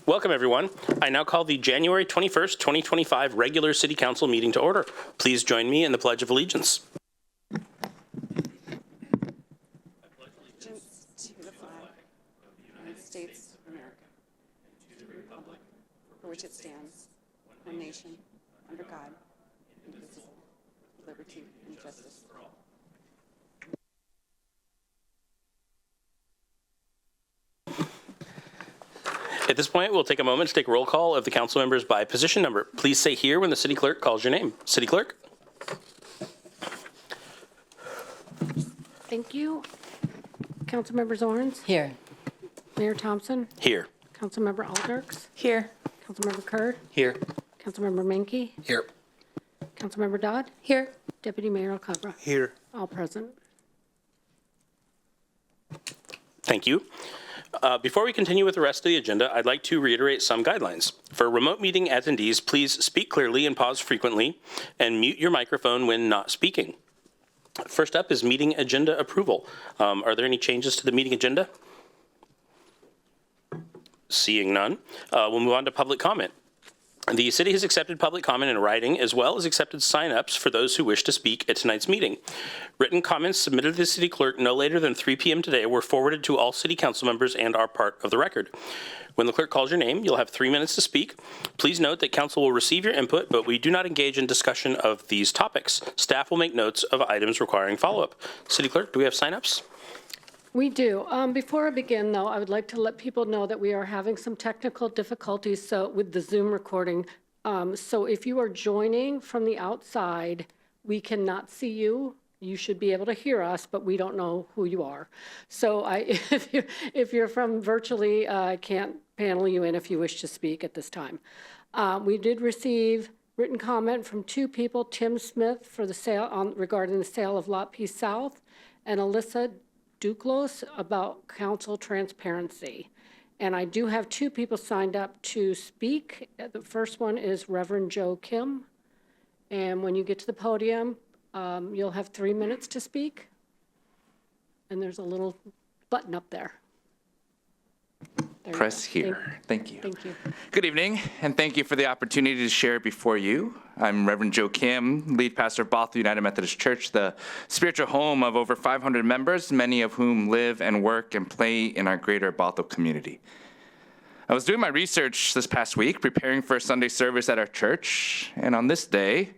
Welcome, everyone. I now call the January 21st, 2025 regular City Council meeting to order. Please join me in the Pledge of Allegiance. To the flag of the United States of America, and to the republic for which it stands, one nation, under God, indivisible, with liberty and justice for all. At this point, we'll take a moment to take a roll call of the council members by position number. Please say here when the city clerk calls your name. City clerk. Thank you. Councilmember Zorns? Here. Mayor Thompson? Here. Councilmember Alders? Here. Councilmember Kurd? Here. Councilmember Menke? Here. Councilmember Dodd? Here. Deputy Mayor Alcabra? Here. All present. Thank you. Before we continue with the rest of the agenda, I'd like to reiterate some guidelines. For remote meeting attendees, please speak clearly and pause frequently, and mute your microphone when not speaking. First up is meeting agenda approval. Are there any changes to the meeting agenda? Seeing none, we'll move on to public comment. The city has accepted public comment in writing as well as accepted sign-ups for those who wish to speak at tonight's meeting. Written comments submitted to the city clerk no later than 3 p.m. today were forwarded to all city council members and are part of the record. When the clerk calls your name, you'll have 3 minutes to speak. Please note that council will receive your input, but we do not engage in discussion of these topics. Staff will make notes of items requiring follow-up. City clerk, do we have sign-ups? We do. Before I begin, though, I would like to let people know that we are having some technical difficulties with the Zoom recording. So if you are joining from the outside, we cannot see you. You should be able to hear us, but we don't know who you are. So if you're from virtually, I can't panel you in if you wish to speak at this time. We did receive written comment from 2 people, Tim Smith for the sale regarding the sale of Lot P South, and Alyssa Duclos about council transparency. And I do have 2 people signed up to speak. The first one is Reverend Joe Kim. And when you get to the podium, you'll have 3 minutes to speak. And there's a little button up there. Press here. Thank you. Thank you. Good evening, and thank you for the opportunity to share before you. I'm Reverend Joe Kim, lead pastor of Bothell United Methodist Church, the spiritual home of over 500 members, many of whom live and work and play in our greater Bothell community. I was doing my research this past week, preparing for a Sunday service at our church, and on this day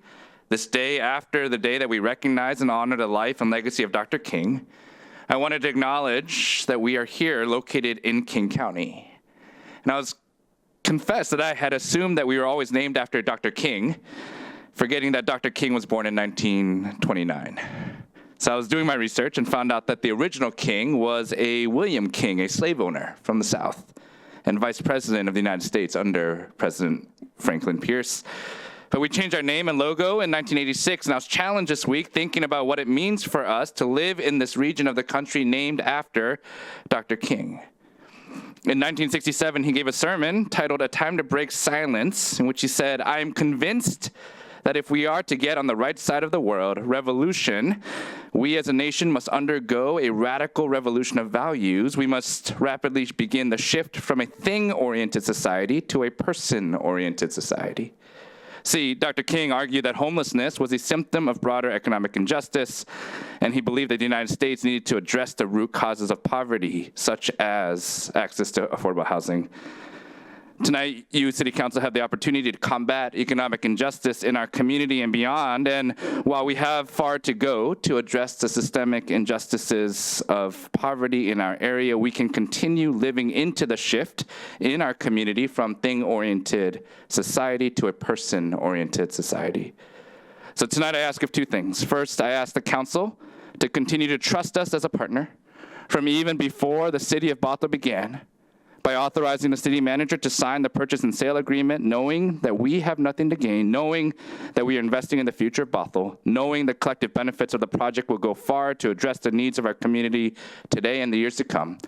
after the day that we recognize and honor the life and legacy of Dr. King, I wanted to acknowledge that we are here located in King County. And I was confessed that I had assumed that we were always named after Dr. King, forgetting that Dr. King was born in 1929. So I was doing my research and found out that the original king was a William King, a slave owner from the South, and vice president of the United States under President Franklin Pierce. But we changed our name and logo in 1986, and I was challenged this week thinking about what it means for us to live in this region of the country named after Dr. King. In 1967, he gave a sermon titled "A Time to Break Silence," in which he said, "I am convinced that if we are to get on the right side of the world revolution, we as a nation must undergo a radical revolution of values. We must rapidly begin the shift from a thing-oriented society to a person-oriented society." See, Dr. King argued that homelessness was a symptom of broader economic injustice, and he believed that the United States needed to address the root causes of poverty, such as access to affordable housing. Tonight, you, City Council, have the opportunity to combat economic injustice in our community and beyond. And while we have far to go to address the systemic injustices of poverty in our area, we can continue living into the shift in our community from thing-oriented society to a person-oriented society. So tonight I ask of 2 things. First, I ask the council to continue to trust us as a partner from even before the city of Bothell began, by authorizing the city manager to sign the purchase and sale agreement, knowing that we have nothing to gain, knowing that we are investing in the future of Bothell, knowing the collective benefits of the project will go far to address the needs of our community today and the years to come.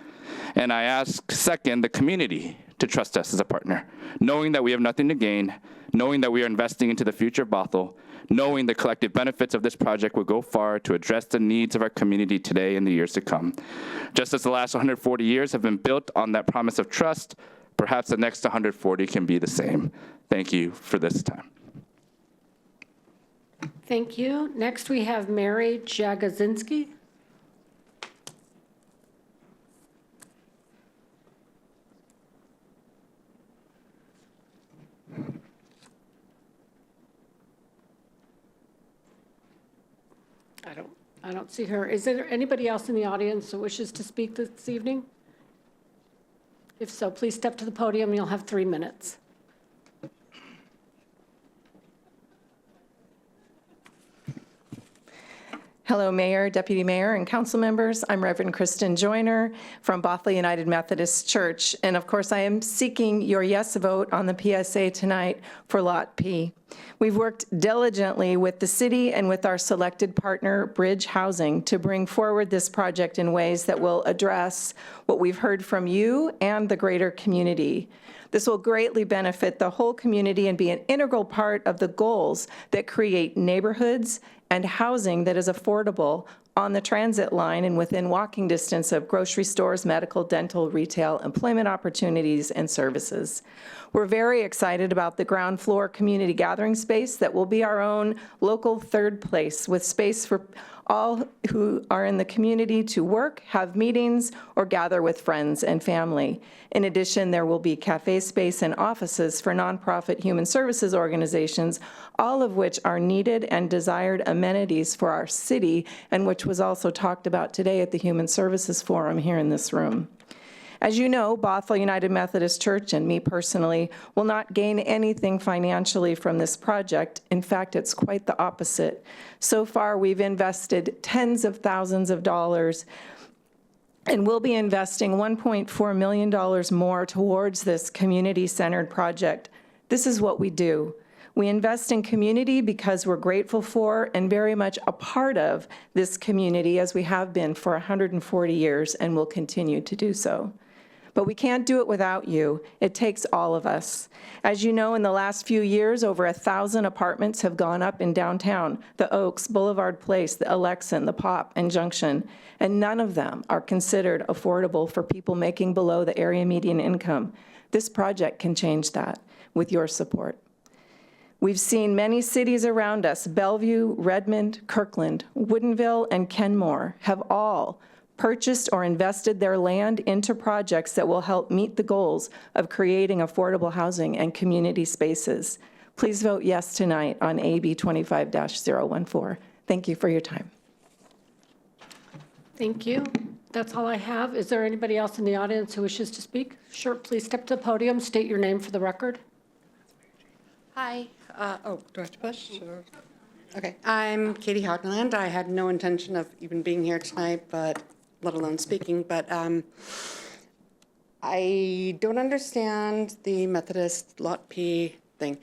And I ask, second, the community to trust us as a partner, knowing that we have nothing to gain, knowing that we are investing into the future of Bothell, knowing the collective benefits of this project will go far to address the needs of our community today and the years to come. Just as the last 140 years have been built on that promise of trust, Perhaps the next 140 can be the same. Thank you for this time. Thank you. Next, we have Mary Jagozinski. I don't see her. Is there anybody else in the audience who wishes to speak this evening? If so, please step to the podium. You'll have 3 minutes. Hello, Mayor, Deputy Mayor, and council members. I'm Reverend Kristen Joyner from Bothell United Methodist Church. And of course, I am seeking your yes vote on the PSA tonight for Lot P. We've worked diligently with the city and with our selected partner, Bridge Housing, to bring forward this project in ways that will address what we've heard from you and the greater community. This will greatly benefit the whole community and be an integral part of the goals that create neighborhoods and housing that is affordable on the transit line and within walking distance of grocery stores, medical, dental, retail, employment opportunities, and services. We're very excited about the ground floor community gathering space that will be our own local third place with space for all who are in the community to work, have meetings, or gather with friends and family. In addition, there will be cafe space and offices for nonprofit human services organizations, all of which are needed and desired amenities for our city, and which was also talked about today at the Human Services Forum here in this room. As you know, Bothell United Methodist Church and me personally will not gain anything financially from this project. In fact, it's quite the opposite. So far, we've invested tens of thousands of dollars, and we'll be investing $1.4 million more towards this community-centered project. This is what we do. We invest in community because we're grateful for and very much a part of this community, as we have been for 140 years and will continue to do so. But we can't do it without you. It takes all of us. As you know, in the last few years, over 1,000 apartments have gone up in downtown, the Oaks, Boulevard Place, the Alexan, the Pop, and Junction, and none of them are considered affordable for people making below the area median income. This project can change that with your support. We've seen many cities around us, Bellevue, Redmond, Kirkland, Woodinville, and Kenmore, have all purchased or invested their land into projects that will help meet the goals of creating affordable housing and community spaces. Please vote yes tonight on AB 25-014. Thank you for your time. Thank you. That's all I have. Is there anybody else in the audience who wishes to speak? Sure, please step to the podium, state your name for the record. Hi. Do I have to push? Or? Okay. I'm Katie Houtenland. I had no intention of even being here tonight, but let alone speaking. But I don't understand the Methodist Lot P thing.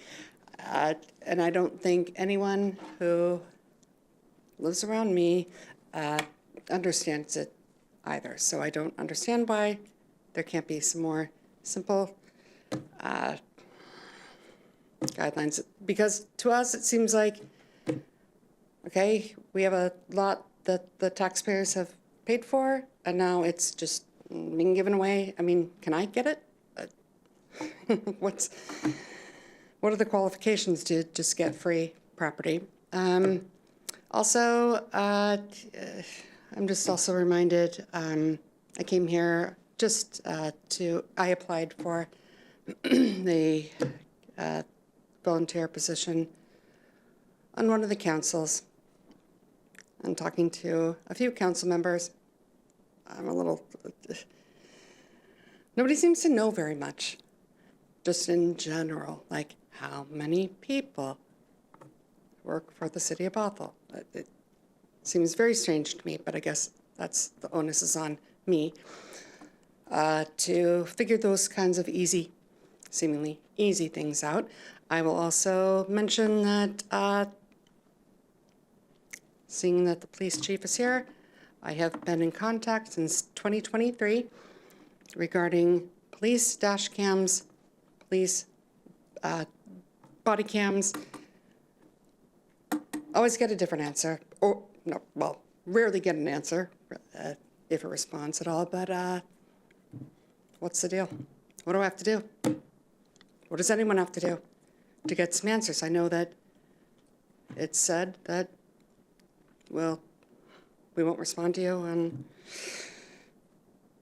And I don't think anyone who lives around me understands it either. So I don't understand why there can't be some more simple guidelines. Because to us, it seems like, okay, we have a lot that the taxpayers have paid for, and now it's just being given away. I mean, can I get it? What are the qualifications to just get free property? Also, I'm just also reminded, I came here just I applied for the volunteer position on one of the councils. I'm talking to a few council members. I'm a little, nobody seems to know very much, just in general, like how many people work for the city of Bothell. It seems very strange to me, but I guess that's the onus is on me to figure those kinds of seemingly easy things out. I will also mention that seeing that the police chief is here, I have been in contact since 2023 regarding police dash cams, police body cams. Always get a different answer, or no, well, rarely get an answer if it responds at all, but what's the deal? What do I have to do? What does anyone have to do to get some answers? I know that it's said that, well, we won't respond to you,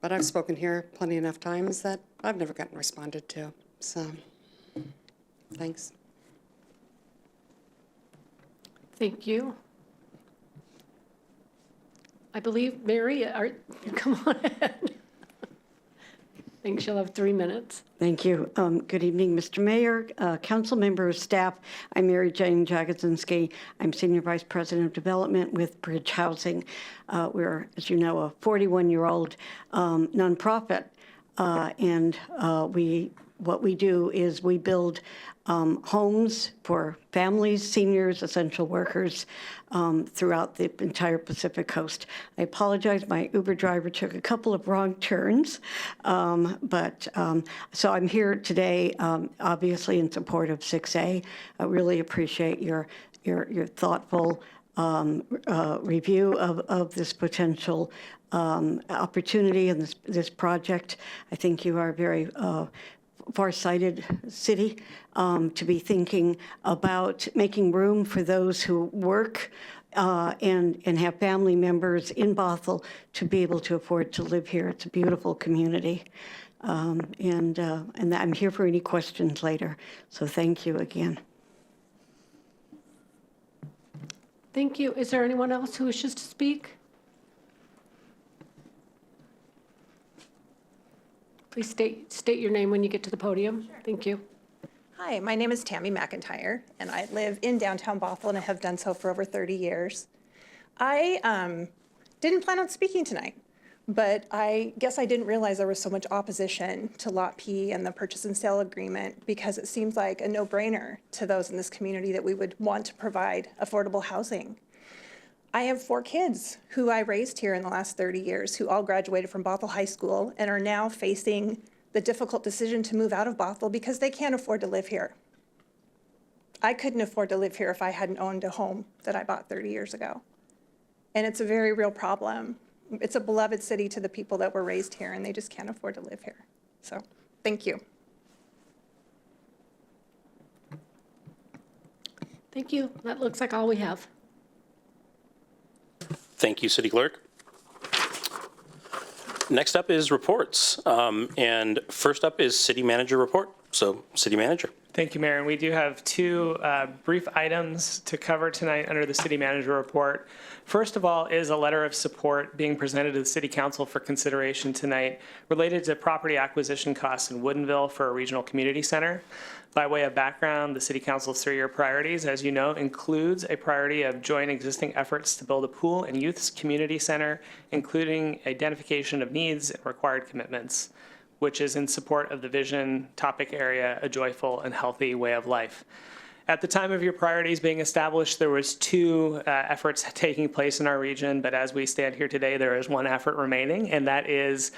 but I've spoken here plenty enough times that I've never gotten responded to. So, thanks. Thank you. I believe, Mary, come on ahead. I think she'll have 3 minutes. Thank you. Good evening, Mr. Mayor, council members, staff. I'm Mary Jane Jagodzinski. I'm Senior Vice President of Development with Bridge Housing. We're, as you know, a 41-year-old nonprofit, and what we do is we build homes for families, seniors, essential workers throughout the entire Pacific Coast. I apologize, my Uber driver took a couple of wrong turns, so I'm here today, obviously in support of 6A. I really appreciate your thoughtful review of this potential opportunity and this project. I think you are a very far-sighted city to be thinking about making room for those who work and have family members in Bothell to be able to afford to live here. It's a beautiful community. And I'm here for any questions later. So thank you again. Thank you. Is there anyone else who wishes to speak? Please state your name when you get to the podium. Sure. Thank you. Hi, my name is Tammy McIntyre, and I live in downtown Bothell, and I have done so for over 30 years. I didn't plan on speaking tonight, but I guess I didn't realize there was so much opposition to Lot P and the purchase and sale agreement, because it seems like a no-brainer to those in this community that we would want to provide affordable housing. I have 4 kids who I raised here in the last 30 years who all graduated from Bothell High School and are now facing the difficult decision to move out of Bothell because they can't afford to live here. I couldn't afford to live here if I hadn't owned a home that I bought 30 years ago. And it's a very real problem. It's a beloved city to the people that were raised here, and they just can't afford to live here. So, thank you. Thank you. That looks like all we have. Thank you, City Clerk. Next up is reports. And first up is City Manager report. So, City Manager. Thank you, Mayor. And we do have 2 brief items to cover tonight under the City Manager report. First of all is a letter of support being presented to the City Council for consideration tonight related to property acquisition costs in Woodinville for a regional community center. By way of background, the City Council's 3-year priorities, as you know, includes a priority of joint existing efforts to build a pool and youth's community center, including identification of needs and required commitments, which is in support of the vision topic area, a joyful and healthy way of life. At the time of your priorities being established, there was 2 efforts taking place in our region, but as we stand here today, there is 1 effort remaining, and that is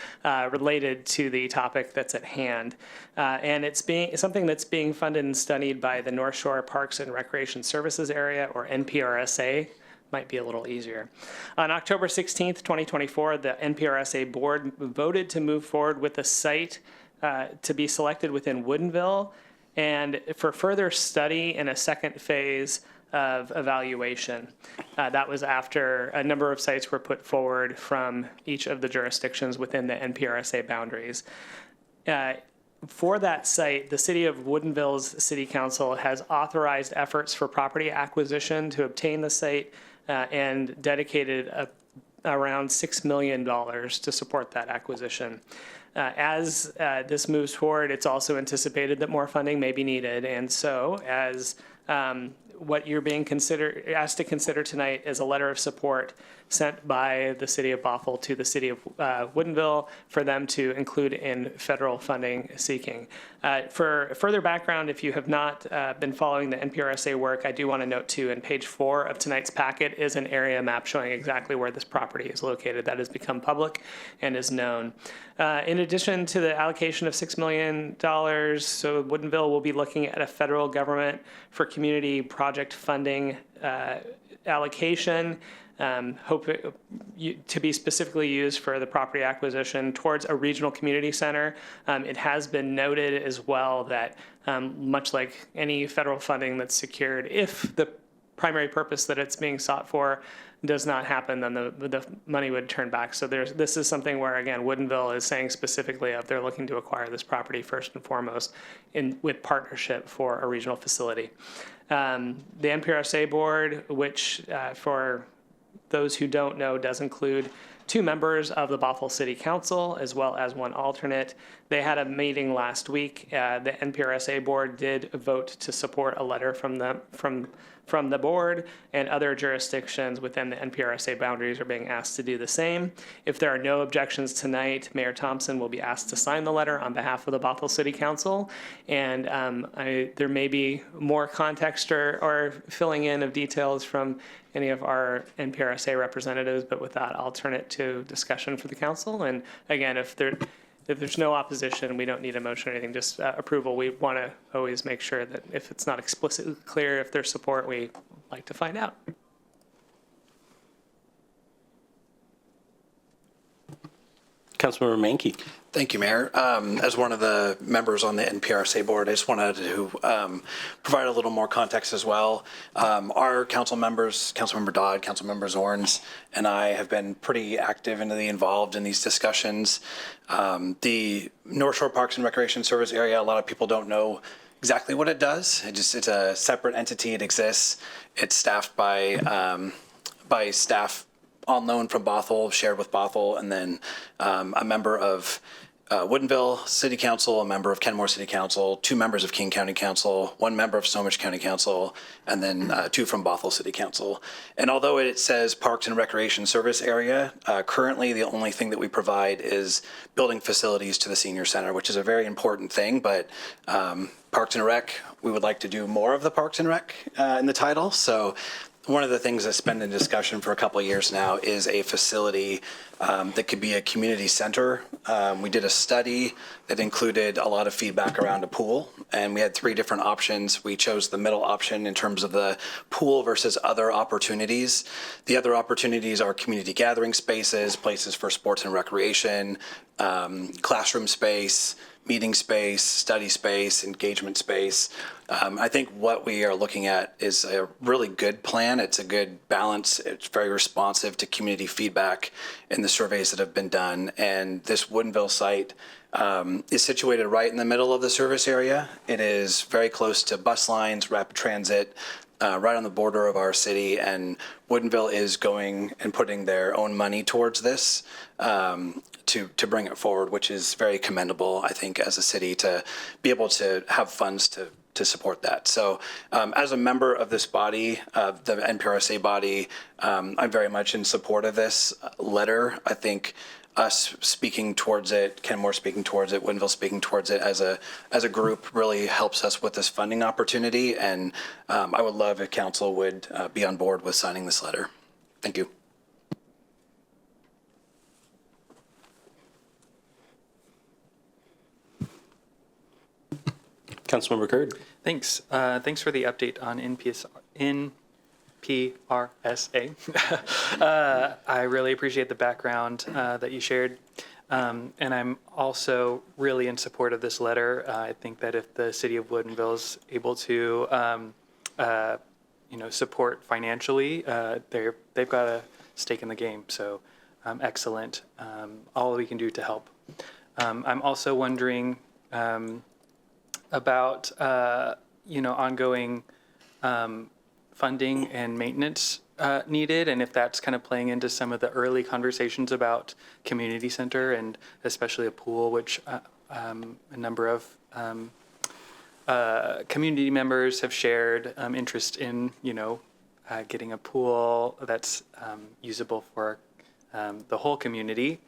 related to the topic that's at hand. And it's something that's being funded and studied by the North Shore Parks and Recreation Services Area, or NPRSA. Might be a little easier. On October 16th, 2024, the NPRSA board voted to move forward with a site to be selected within Woodinville, and for further study in a second phase of evaluation. That was after a number of sites were put forward from each of the jurisdictions within the NPRSA boundaries. For that site, the City of Woodinville's City Council has authorized efforts for property acquisition to obtain the site and dedicated around $6 million to support that acquisition. As this moves forward, it's also anticipated that more funding may be needed. And so as what you're being asked to consider tonight is a letter of support sent by the City of Bothell to the City of Woodinville for them to include in federal funding seeking. For further background, if you have not been following the NPRSA work, I do want to note too, in page 4 of tonight's packet is an area map showing exactly where this property is located. That has become public and is known. In addition to the allocation of $6 million, so Woodinville will be looking at a federal government for community project project funding allocation, to be specifically used for the property acquisition towards a regional community center. It has been noted as well that much like any federal funding that's secured, if the primary purpose that it's being sought for does not happen, then the money would turn back. So this is something where, again, Woodinville is saying specifically of they're looking to acquire this property first and foremost with partnership for a regional facility. The NPRSA board, which for those who don't know, does include 2 members of the Bothell City Council as well as 1 alternate. They had a meeting last week. The NPRSA board did vote to support a letter from the board, and other jurisdictions within the NPRSA boundaries are being asked to do the same. If there are no objections tonight, Mayor Thompson will be asked to sign the letter on behalf of the Bothell City Council. And there may be more context or filling in of details from any of our NPRSA representatives, but with that, I'll turn it to discussion for the council. And again, if there's no opposition, we don't need a motion or anything, just approval. We want to always make sure that if it's not explicitly clear, if there's support, we like to find out. Councilmember Mankey. Thank you, Mayor. As one of the members on the NPRSA board, I just wanted to provide a little more context as well. Our council members, Councilmember Dodd, Councilmember Zorns, and I have been pretty active and involved in these discussions. The North Shore Parks and Recreation Service area, a lot of people don't know exactly what it does. It's a separate entity. It exists. It's staffed by staff all known from Bothell, shared with Bothell, and then a member of Woodinville City Council, a member of Kenmore City Council, 2 members of King County Council, 1 member of Snohomish County Council, and then 2 from Bothell City Council. And although it says Parks and Recreation Service Area, currently the only thing that we provide is building facilities to the senior center, which is a very important thing, but Parks and Rec, we would like to do more of the Parks and Rec in the title. So one of the things that's been in discussion for a couple of years now is a facility that could be a community center. We did a study that included a lot of feedback around a pool, and we had 3 different options. We chose the middle option in terms of the pool versus other opportunities. The other opportunities are community gathering spaces, places for sports and recreation, classroom space, meeting space, study space, engagement space. I think what we are looking at is a really good plan. It's a good balance. It's very responsive to community feedback in the surveys that have been done. And this Woodinville site is situated right in the middle of the service area. It is very close to bus lines, rapid transit, right on the border of our city, and Woodinville is going and putting their own money towards this to bring it forward, which is very commendable, I think, as a city to be able to have funds to support that. So as a member of this body, the NPRSA body, I'm very much in support of this letter. I think us speaking towards it, Kenmore speaking towards it, Woodinville speaking towards it as a group really helps us with this funding opportunity. And I would love if council would be on board with signing this letter. Thank you. Councilmember Curd. Thanks. Thanks for the update on NPRSA. I really appreciate the background that you shared. And I'm also really in support of this letter. I think that if the city of Woodinville is able to, support financially, they've got a stake in the game. So excellent. All we can do to help. I'm also wondering about ongoing funding and maintenance needed, and if that's kind of playing into some of the early conversations about community center and especially a pool, which a number of community members have shared interest in, getting a pool that's usable for the whole community.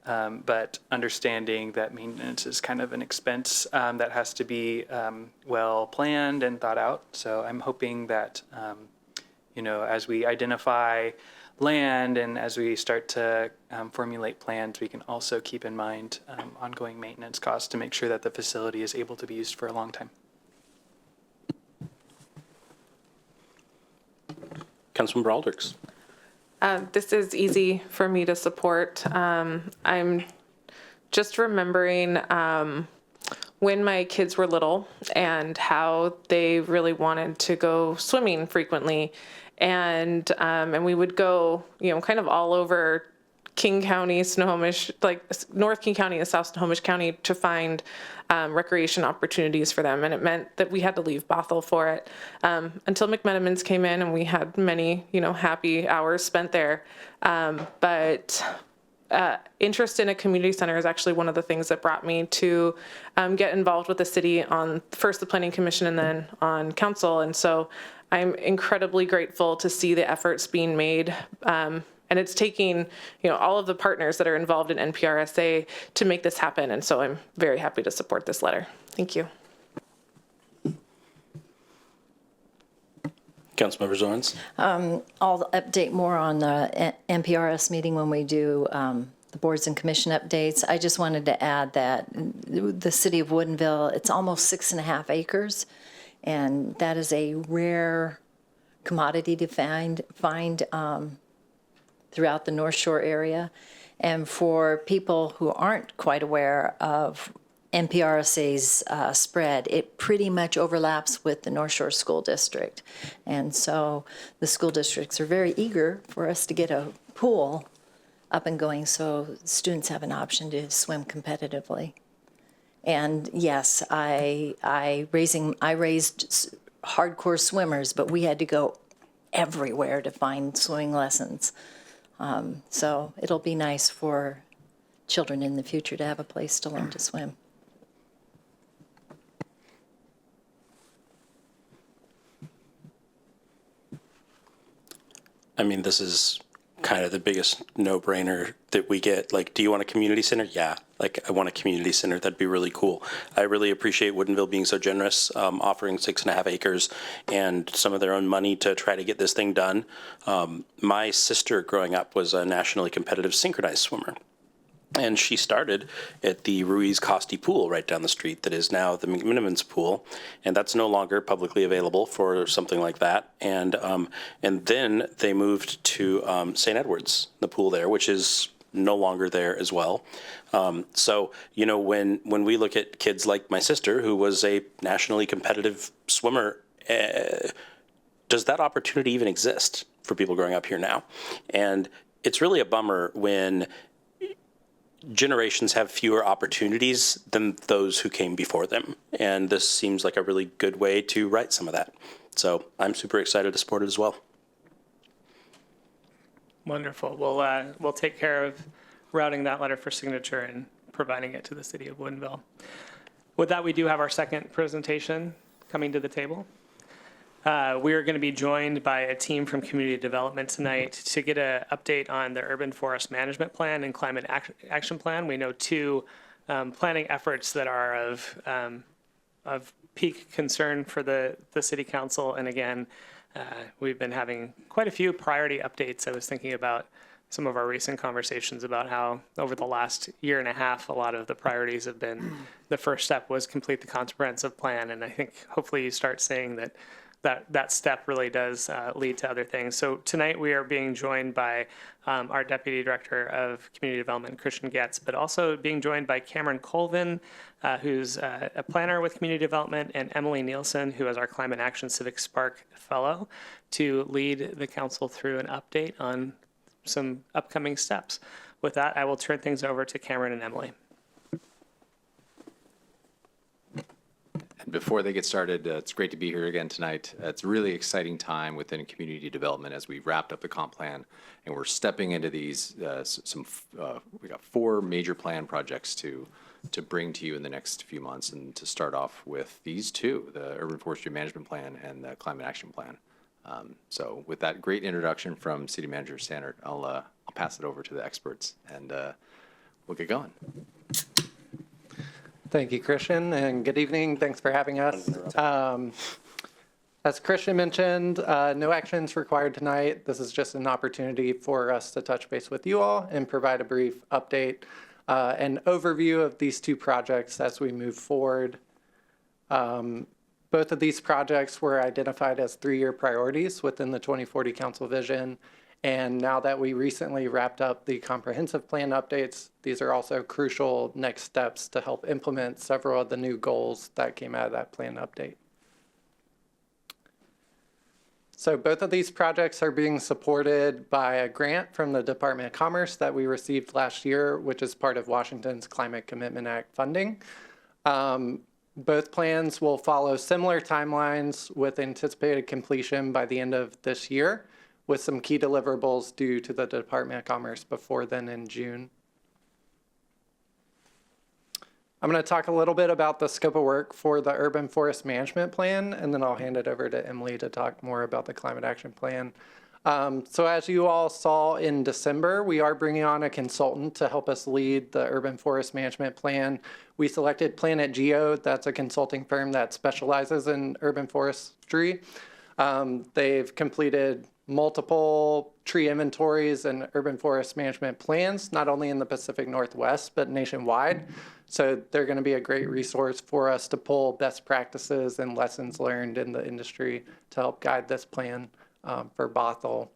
But understanding that maintenance is kind of an expense that has to be well planned and thought out. So I'm hoping that, as we identify land and as we start to formulate plans, we can also keep in mind ongoing maintenance costs to make sure that the facility is able to be used for a long time. Councilmember Alders. This is easy for me to support. I'm just remembering when my kids were little and how they really wanted to go swimming frequently. And we would go, kind of all over King County, Snohomish, like North King County and South Snohomish County to find recreation opportunities for them. And it meant that we had to leave Bothell for it until McMenamins came in, and we had many, happy hours spent there. But interest in a community center is actually one of the things that brought me to get involved with the city on first the Planning Commission and then on council. And so I'm incredibly grateful to see the efforts being made. And it's taking, all of the partners that are involved in NPRSA to make this happen. And so I'm very happy to support this letter. Thank you. Councilmember Zorns. I'll update more on the NPRS meeting when we do the boards and commission updates. I just wanted to add that the city of Woodinville, it's almost 6.5 acres. And that is a rare commodity to find throughout the North Shore area. And for people who aren't quite aware of NPRSA's spread, it pretty much overlaps with the North Shore School District. And so the school districts are very eager for us to get a pool up and going so students have an option to swim competitively. And yes, I raised hardcore swimmers, but we had to go everywhere to find swimming lessons. So it'll be nice for children in the future to have a place to learn to swim. I mean, this is kind of the biggest no-brainer that we get. Like, do you want a community center? Yeah. Like, I want a community center. That'd be really cool. I really appreciate Woodinville being so generous, offering 6.5 acres and some of their own money to try to get this thing done. My sister growing up was a nationally competitive synchronized swimmer. And she started at the Ruiz Costi pool right down the street that is now the McMenamins pool. And that's no longer publicly available for something like that. And then they moved to St. Edward's, the pool there, which is no longer there as well. So, when we look at kids like my sister, who was a nationally competitive swimmer, does that opportunity even exist for people growing up here now? And it's really a bummer when generations have fewer opportunities than those who came before them. And this seems like a really good way to right some of that. So I'm super excited to support it as well. Wonderful. We'll take care of routing that letter for signature and providing it to the city of Woodinville. With that, we do have our second presentation coming to the table. We are going to be joined by a team from community development tonight to get an update on the urban forest management plan and climate action plan. We know two planning efforts that are of peak concern for the city council. And again, we've been having quite a few priority updates. I was thinking about some of our recent conversations about how over the last year and a half, a lot of the priorities have been, the first step was complete the comprehensive plan. And I think hopefully you start seeing that step really does lead to other things. So tonight we are being joined by our Deputy Director of Community Development, Christian Getz, but also being joined by Cameron Colvin, who's a planner with Community Development, and Emily Nielsen, who is our Climate Action Civic Spark Fellow, to lead the council through an update on some upcoming steps. With that, I will turn things over to Cameron and Emily. Before they get started, it's great to be here again tonight. It's a really exciting time within community development as we wrapped up the comp plan and we're stepping into these we got 4 major plan projects to bring to you in the next few months, and to start off with these 2, the Urban Forestry Management Plan and the Climate Action Plan. So with that great introduction from City Manager Sandert, I'll pass it over to the experts and we'll get going. Thank you, Christian, and good evening. Thanks for having us. As Christian mentioned, no actions required tonight. This is just an opportunity for us to touch base with you all and provide a brief update, an overview of these 2 projects as we move forward. Both of these projects were identified as 3-year priorities within the 2040 Council Vision. And now that we recently wrapped up the comprehensive plan updates, these are also crucial next steps to help implement several of the new goals that came out of that plan update. So both of these projects are being supported by a grant from the Department of Commerce that we received last year, which is part of Washington's Climate Commitment Act funding. Both plans will follow similar timelines with anticipated completion by the end of this year, with some key deliverables due to the Department of Commerce before then in June. I'm going to talk a little bit about the scope of work for the Urban Forest Management Plan, and then I'll hand it over to Emily to talk more about the Climate Action Plan. So as you all saw in December, we are bringing on a consultant to help us lead the Urban Forest Management Plan. We selected Planet Geo. That's a consulting firm that specializes in urban forestry. They've completed multiple tree inventories and urban forest management plans, not only in the Pacific Northwest, but nationwide. So they're going to be a great resource for us to pull best practices and lessons learned in the industry to help guide this plan for Bothell.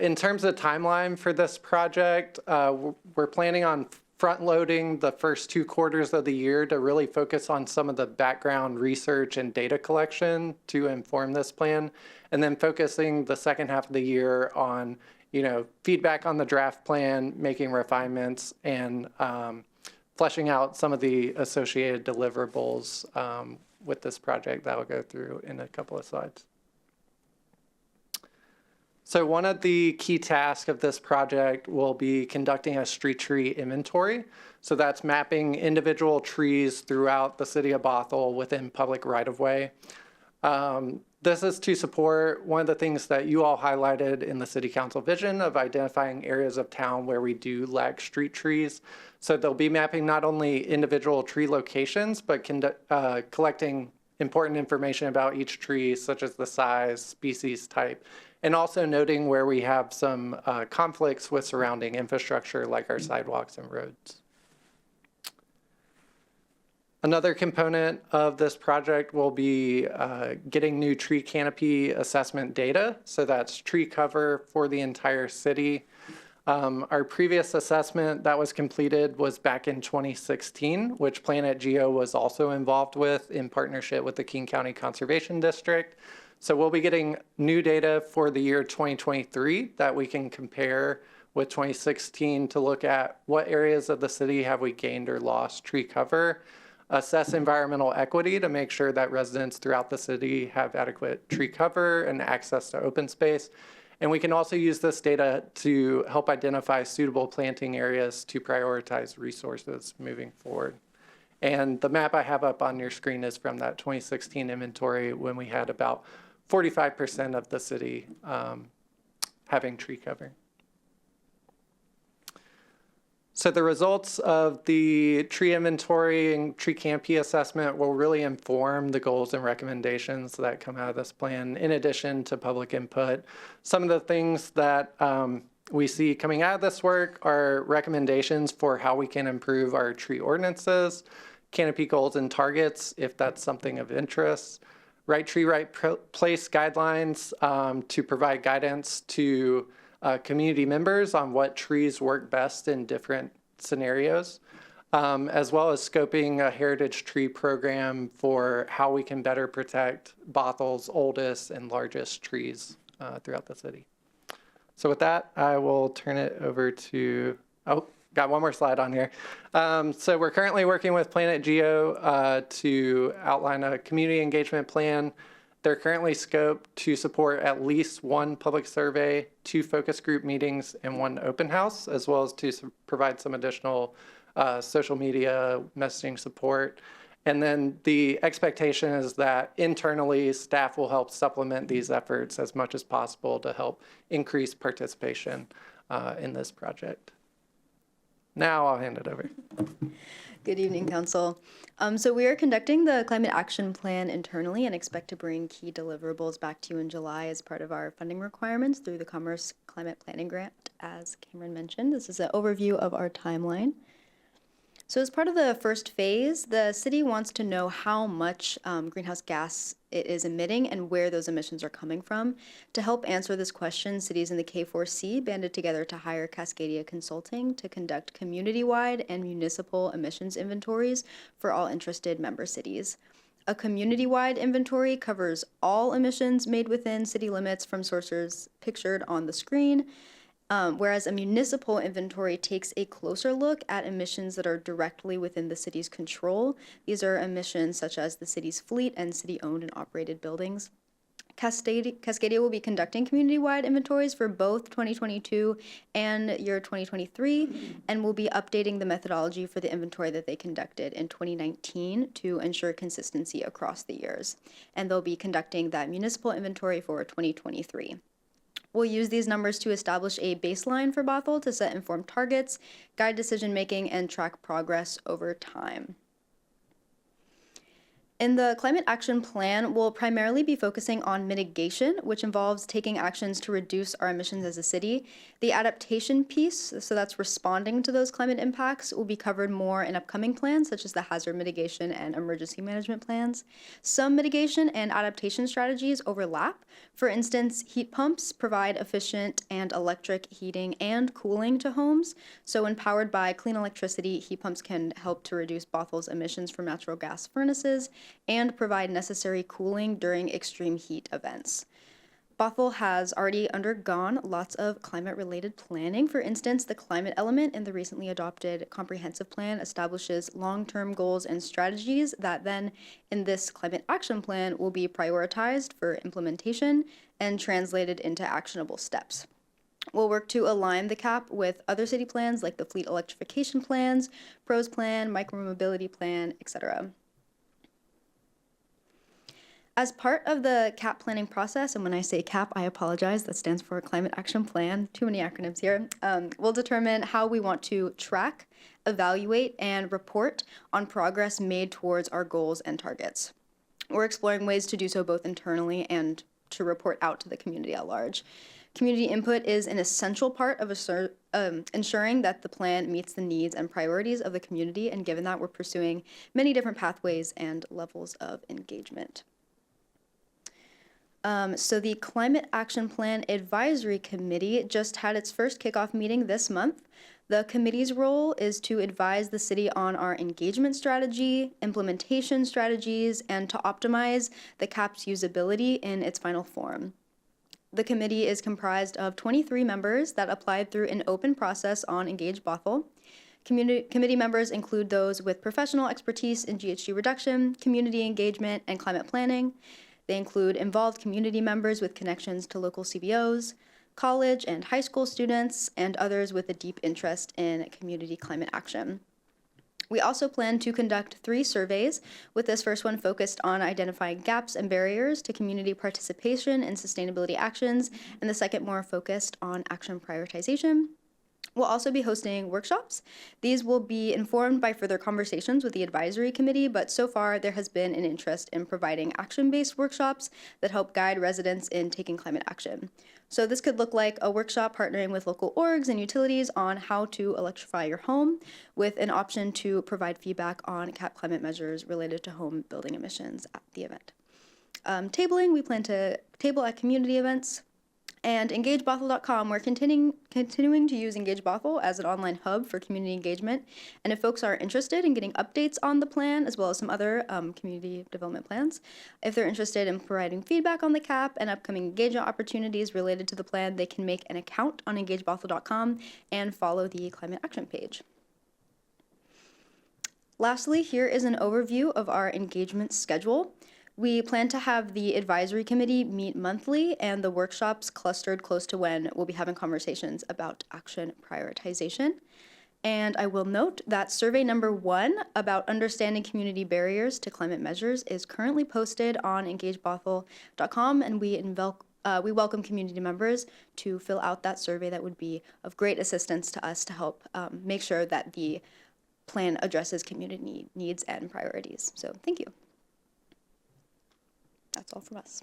In terms of timeline for this project, we're planning on front-loading the first 2 quarters of the year to really focus on some of the background research and data collection to inform this plan, and then focusing the second half of the year on, feedback on the draft plan, making refinements, and fleshing out some of the associated deliverables with this project that I'll go through in a couple of slides. So one of the key tasks of this project will be conducting a street tree inventory. So that's mapping individual trees throughout the city of Bothell within public right-of-way. This is to support one of the things that you all highlighted in the city council vision of identifying areas of town where we do lack street trees. So they'll be mapping not only individual tree locations, but collecting important information about each tree, such as the size, species, type, and also noting where we have some conflicts with surrounding infrastructure like our sidewalks and roads. Another component of this project will be getting new tree canopy assessment data. So that's tree cover for the entire city. Our previous assessment that was completed was back in 2016, which Planet Geo was also involved with in partnership with the King County Conservation District. So we'll be getting new data for the year 2023 that we can compare with 2016 to look at what areas of the city have we gained or lost tree cover, assess environmental equity to make sure that residents throughout the city have adequate tree cover and access to open space. And we can also use this data to help identify suitable planting areas to prioritize resources moving forward. And the map I have up on your screen is from that 2016 inventory when we had about 45% of the city having tree cover. So the results of the tree inventory and tree canopy assessment will really inform the goals and recommendations that come out of this plan, in addition to public input. Some of the things that we see coming out of this work are recommendations for how we can improve our tree ordinances, canopy goals and targets, if that's something of interest, right tree, right place guidelines to provide guidance to community members on what trees work best in different scenarios, as well as scoping a heritage tree program for how we can better protect Bothell's oldest and largest trees throughout the city. So with that, I will turn it over to, got one more slide on here. So we're currently working with Planet Geo to outline a community engagement plan. They're currently scoped to support at least 1 public survey, 2 focus group meetings, and 1 open house, as well as to provide some additional social media messaging support. And then the expectation is that internally, staff will help supplement these efforts as much as possible to help increase participation in this project. Now I'll hand it over. Good evening, Council. So we are conducting the Climate Action Plan internally and expect to bring key deliverables back to you in July as part of our funding requirements through the Commerce Climate Planning Grant, as Cameron mentioned. This is an overview of our timeline. So as part of the first phase, the city wants to know how much greenhouse gas it is emitting and where those emissions are coming from. To help answer this question, cities in the K4C banded together to hire Cascadia Consulting to conduct community-wide and municipal emissions inventories for all interested member cities. A community-wide inventory covers all emissions made within city limits from sources pictured on the screen, whereas a municipal inventory takes a closer look at emissions that are directly within the city's control. These are emissions such as the city's fleet and city-owned and operated buildings. Cascadia will be conducting community-wide inventories for both 2022 and year 2023, and will be updating the methodology for the inventory that they conducted in 2019 to ensure consistency across the years. And they'll be conducting that municipal inventory for 2023. We'll use these numbers to establish a baseline for Bothell to set informed targets, guide decision-making, and track progress over time. In the Climate Action Plan, we'll primarily be focusing on mitigation, which involves taking actions to reduce our emissions as a city. The adaptation piece, so that's responding to those climate impacts, will be covered more in upcoming plans, such as the hazard mitigation and emergency management plans. Some mitigation and adaptation strategies overlap. For instance, heat pumps provide efficient and electric heating and cooling to homes. So when powered by clean electricity, heat pumps can help to reduce Bothell's emissions from natural gas furnaces and provide necessary cooling during extreme heat events. Bothell has already undergone lots of climate-related planning. For instance, the climate element in the recently adopted comprehensive plan establishes long-term goals and strategies that then, in this climate action plan, will be prioritized for implementation and translated into actionable steps. We'll work to align the CAP with other city plans like the fleet electrification plans, PROS plan, micromobility plan, etc. As part of the CAP planning process, and when I say CAP, I apologize, that stands for Climate Action Plan, too many acronyms here, we'll determine how we want to track, evaluate, and report on progress made towards our goals and targets. We're exploring ways to do so both internally and to report out to the community at large. Community input is an essential part of ensuring that the plan meets the needs and priorities of the community, and given that, we're pursuing many different pathways and levels of engagement. So the Climate Action Plan Advisory Committee just had its first kickoff meeting this month. The committee's role is to advise the city on our engagement strategy, implementation strategies, and to optimize the CAP's usability in its final form. The committee is comprised of 23 members that applied through an open process on Engage Bothell. Committee members include those with professional expertise in GHG reduction, community engagement, and climate planning. They include involved community members with connections to local CBOs, college and high school students, and others with a deep interest in community climate action. We also plan to conduct 3 surveys, with this first one focused on identifying gaps and barriers to community participation in sustainability actions, and the second more focused on action prioritization. We'll also be hosting workshops. These will be informed by further conversations with the advisory committee, but so far there has been an interest in providing action-based workshops that help guide residents in taking climate action. So this could look like a workshop partnering with local orgs and utilities on how to electrify your home, with an option to provide feedback on CAP climate measures related to home building emissions at the event. Tabling, we plan to table at community events. And EngageBothell.com, we're continuing to use Engage Bothell as an online hub for community engagement. And if folks are interested in getting updates on the plan, as well as some other community development plans, if they're interested in providing feedback on the CAP and upcoming engagement opportunities related to the plan, they can make an account on EngageBothell.com and follow the climate action page. Lastly, here is an overview of our engagement schedule. We plan to have the advisory committee meet monthly and the workshops clustered close to when we'll be having conversations about action prioritization. And I will note that survey number 1 about understanding community barriers to climate measures is currently posted on engagebothell.com, and we welcome community members to fill out that survey. That would be of great assistance to us to help make sure that the plan addresses community needs and priorities. So thank you. That's all from us.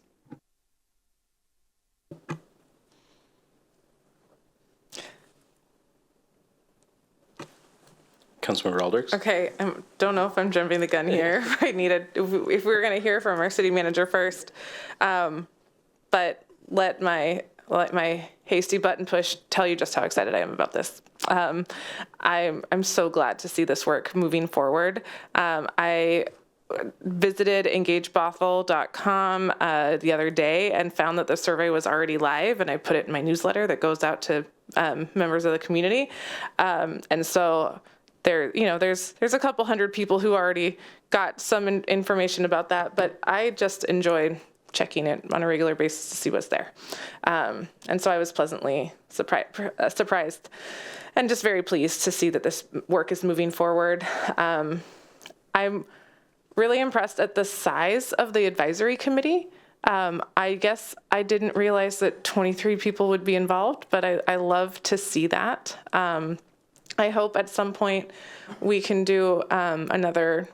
Councilmember Alders. Okay, I don't know if I'm jumping the gun here. If we were going to hear from our city manager first, but let my hasty button push tell you just how excited I am about this. I'm so glad to see this work moving forward. I visited engagebothell.com the other day and found that the survey was already live, and I put it in my newsletter that goes out to members of the community. And so there's a couple hundred people who already got some information about that, but I just enjoyed checking it on a regular basis to see what's there. And so I was pleasantly surprised and just very pleased to see that this work is moving forward. I'm really impressed at the size of the advisory committee. I guess I didn't realize that 23 people would be involved, but I love to see that. I hope at some point we can do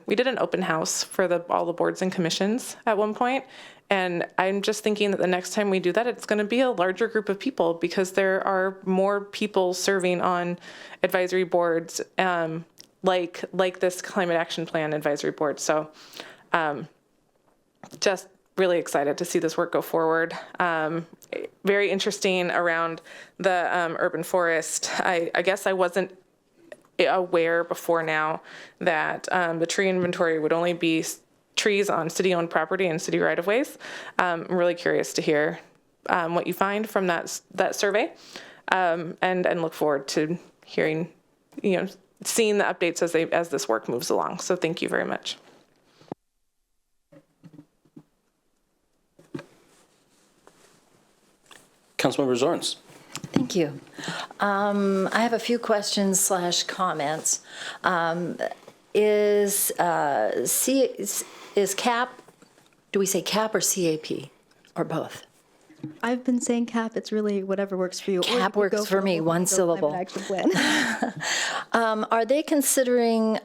we did an open house for all the boards and commissions at one point. And I'm just thinking that the next time we do that, it's going to be a larger group of people because there are more people serving on advisory boards like this Climate Action Plan advisory board. So just really excited to see this work go forward. Very interesting around the urban forest. I guess I wasn't aware before now that the tree inventory would only be trees on city-owned property and city right-of-ways. I'm really curious to hear what you find from that survey, and look forward to hearing, seeing the updates as this work moves along. So thank you very much. Councilmember Zorns. Thank you. I have a few questions / comments. Is CAP, do we say CAP or CAP, or both? I've been saying CAP. It's really whatever works for you. CAP works for me, one syllable. Action plan. Are they considering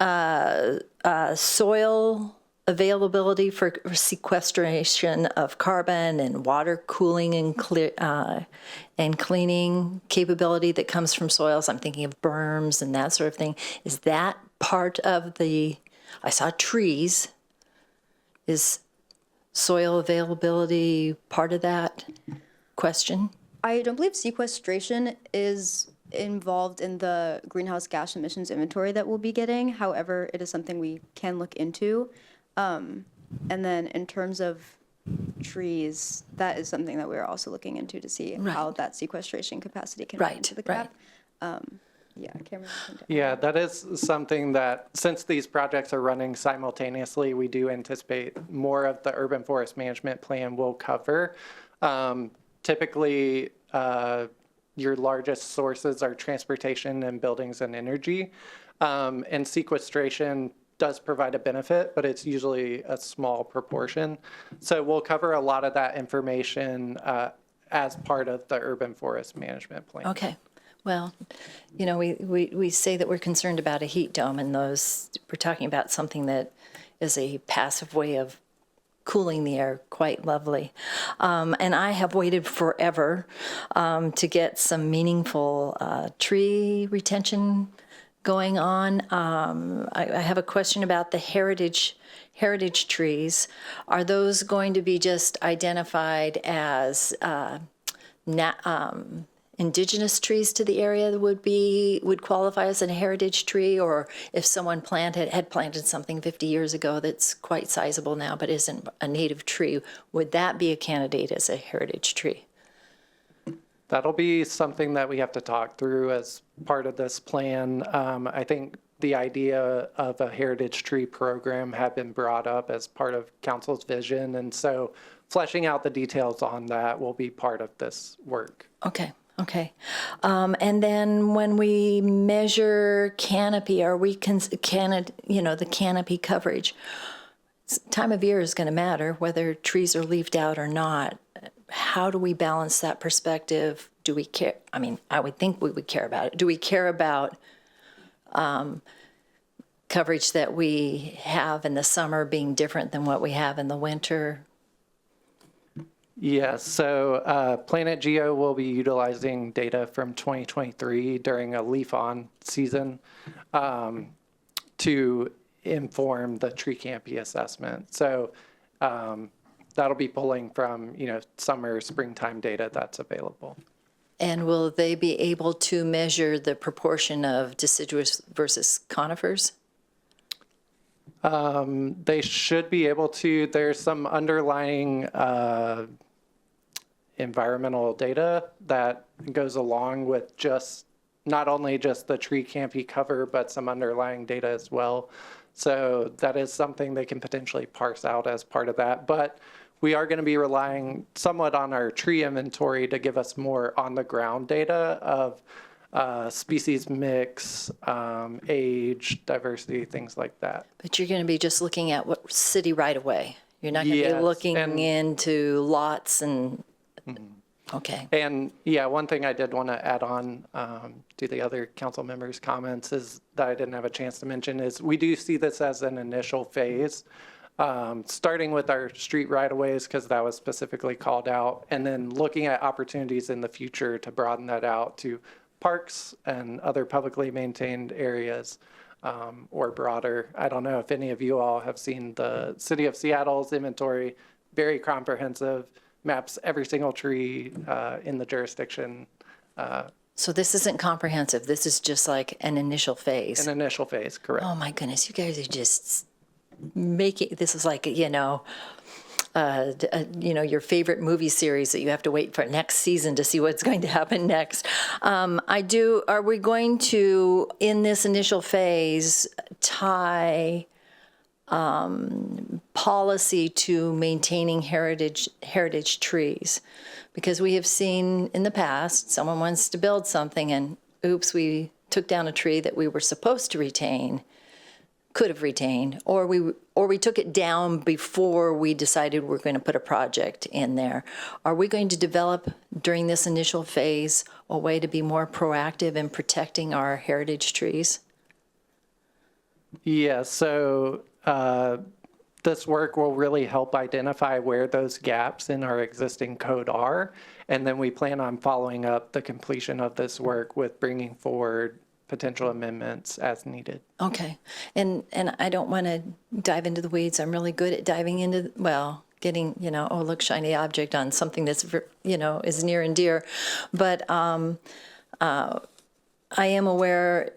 soil availability for sequestration of carbon and water cooling and cleaning capability that comes from soils? I'm thinking of berms and that sort of thing. Is that part of I saw trees. Is soil availability part of that question? I don't believe sequestration is involved in the greenhouse gas emissions inventory that we'll be getting. However, it is something we can look into. And then in terms of trees, that is something that we're also looking into to see how that sequestration capacity can fit into the CAP. Yeah, Cameron. Yeah, that is something that, since these projects are running simultaneously, we do anticipate more of the urban forest management plan will cover. Typically, your largest sources are transportation and buildings and energy. And sequestration does provide a benefit, but it's usually a small proportion. So we'll cover a lot of that information as part of the urban forest management plan. Okay. Well, we say that we're concerned about a heat dome, and we're talking about something that is a passive way of cooling the air, quite lovely. And I have waited forever to get some meaningful tree retention going on. I have a question about the heritage trees. Are those going to be just identified as indigenous trees to the area that would qualify as a heritage tree, or if someone had planted something 50 years ago that's quite sizable now but isn't a native tree, would that be a candidate as a heritage tree? That'll be something that we have to talk through as part of this plan. I think the idea of a heritage tree program had been brought up as part of council's vision, and so fleshing out the details on that will be part of this work. Okay. And then when we measure canopy, are we the canopy coverage? Time of year is going to matter, whether trees are leafed out or not. How do we balance that perspective? Do we care? I mean, I would think we would care about it. Do we care about coverage that we have in the summer being different than what we have in the winter? Yes, so Planet Geo will be utilizing data from 2023 during a leaf-on season. to inform the tree canopy assessment. So that'll be pulling from, summer, springtime data that's available. And will they be able to measure the proportion of deciduous versus conifers? They should be able to. There's some underlying environmental data that goes along with not only just the tree canopy cover, but some underlying data as well. So that is something they can potentially parse out as part of that. But we are going to be relying somewhat on our tree inventory to give us more on-the-ground data of species mix, age, diversity, things like that. But you're going to be just looking at what city right away. You're not going to be looking into lots and, okay. And one thing I did want to add on to the other council members' comments is that I didn't have a chance to mention is we do see this as an initial phase, starting with our street right-of-ways because that was specifically called out, and then looking at opportunities in the future to broaden that out to parks and other publicly maintained areas or broader. I don't know if any of you all have seen the City of Seattle's inventory, very comprehensive, maps every single tree in the jurisdiction. So this isn't comprehensive. This is just like an initial phase. An initial phase, correct. Oh my goodness, you guys are just making, this is like, your favorite movie series that you have to wait for next season to see what's going to happen next. Are we going to, in this initial phase, tie policy to maintaining heritage trees? Because we have seen in the past, someone wants to build something and oops, we took down a tree that we were supposed to retain, could have retained, or we took it down before we decided we're going to put a project in there. Are we going to develop during this initial phase a way to be more proactive in protecting our heritage trees? Yeah, so this work will really help identify where those gaps in our existing code are, and then we plan on following up the completion of this work with bringing forward potential amendments as needed. Okay. And I don't want to dive into the weeds. I'm really good at diving into, getting, look, shiny object on something that's, is near and dear. But I am aware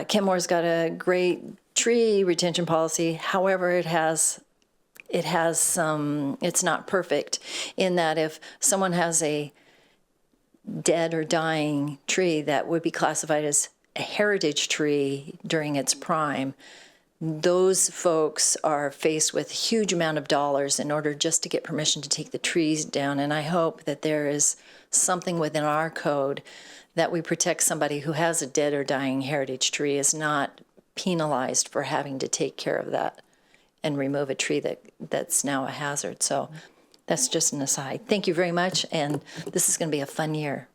Kenmore's got a great tree retention policy. However, it has some, it's not perfect in that if someone has a dead or dying tree that would be classified as a heritage tree during its prime, those folks are faced with a huge amount of dollars in order just to get permission to take the trees down. And I hope that there is something within our code that we protect somebody who has a dead or dying heritage tree is not penalized for having to take care of that and remove a tree that's now a hazard. So that's just an aside. Thank you very much, and this is going to be a fun year.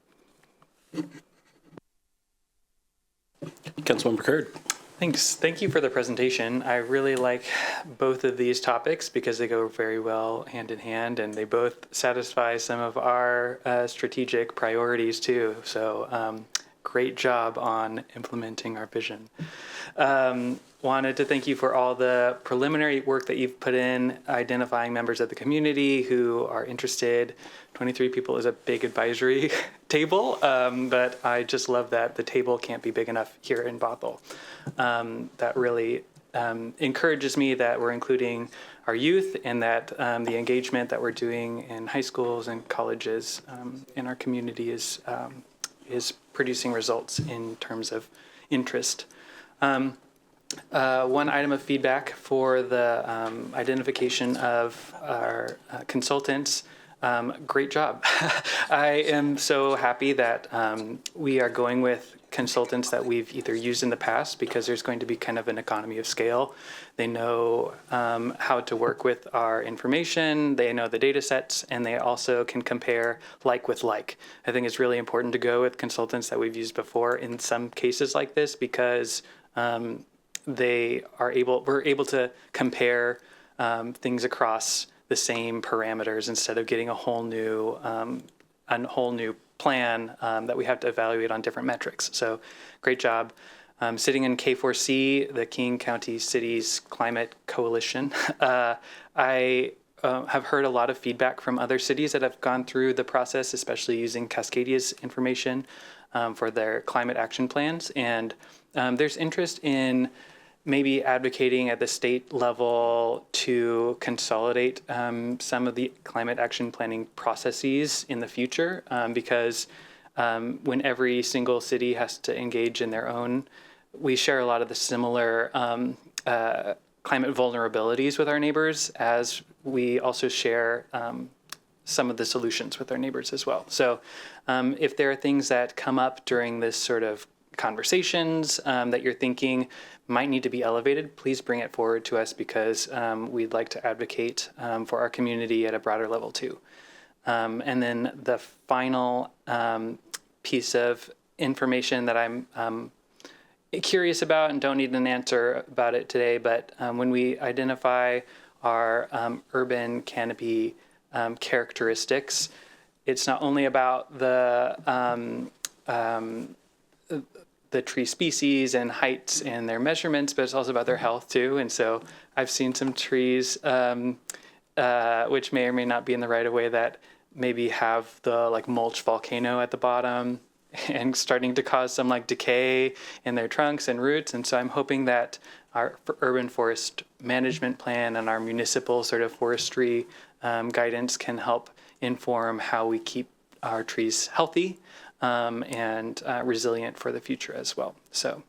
Councilmember Curd. Thanks. Thank you for the presentation. I really like both of these topics because they go very well hand in hand, and they both satisfy some of our strategic priorities too. So great job on implementing our vision. Wanted to thank you for all the preliminary work that you've put in, identifying members of the community who are interested. 23 people is a big advisory table, but I just love that the table can't be big enough here in Bothell. That really encourages me that we're including our youth and that the engagement that we're doing in high schools and colleges in our community is producing results in terms of interest. One item of feedback for the identification of our consultants. Great job. I am so happy that we are going with consultants that we've either used in the past because there's going to be kind of an economy of scale. They know how to work with our information, they know the data sets, and they also can compare like with like. I think it's really important to go with consultants that we've used before in some cases like this because we're able to compare things across the same parameters instead of getting a whole new plan that we have to evaluate on different metrics. So great job. Sitting in K4C, the King County Cities Climate Coalition, I have heard a lot of feedback from other cities that have gone through the process, especially using Cascadia's information for their climate action plans. And there's interest in maybe advocating at the state level to consolidate some of the climate action planning processes in the future, because when every single city has to engage in their own, we share a lot of the similar climate vulnerabilities with our neighbors, as we also share some of the solutions with our neighbors as well. So if there are things that come up during this sort of conversations that you're thinking might need to be elevated, please bring it forward to us, because we'd like to advocate for our community at a broader level too. And then the final piece of information that I'm curious about and don't need an answer about it today, but when we identify our urban canopy characteristics, it's not only about the tree species and heights and their measurements, but it's also about their health too. And so I've seen some trees which may or may not be in the right of way that maybe have the like mulch volcano at the bottom and starting to cause some like decay in their trunks and roots. And so I'm hoping that our urban forest management plan and our municipal sort of forestry guidance can help inform how we keep our trees healthy and resilient for the future as well. So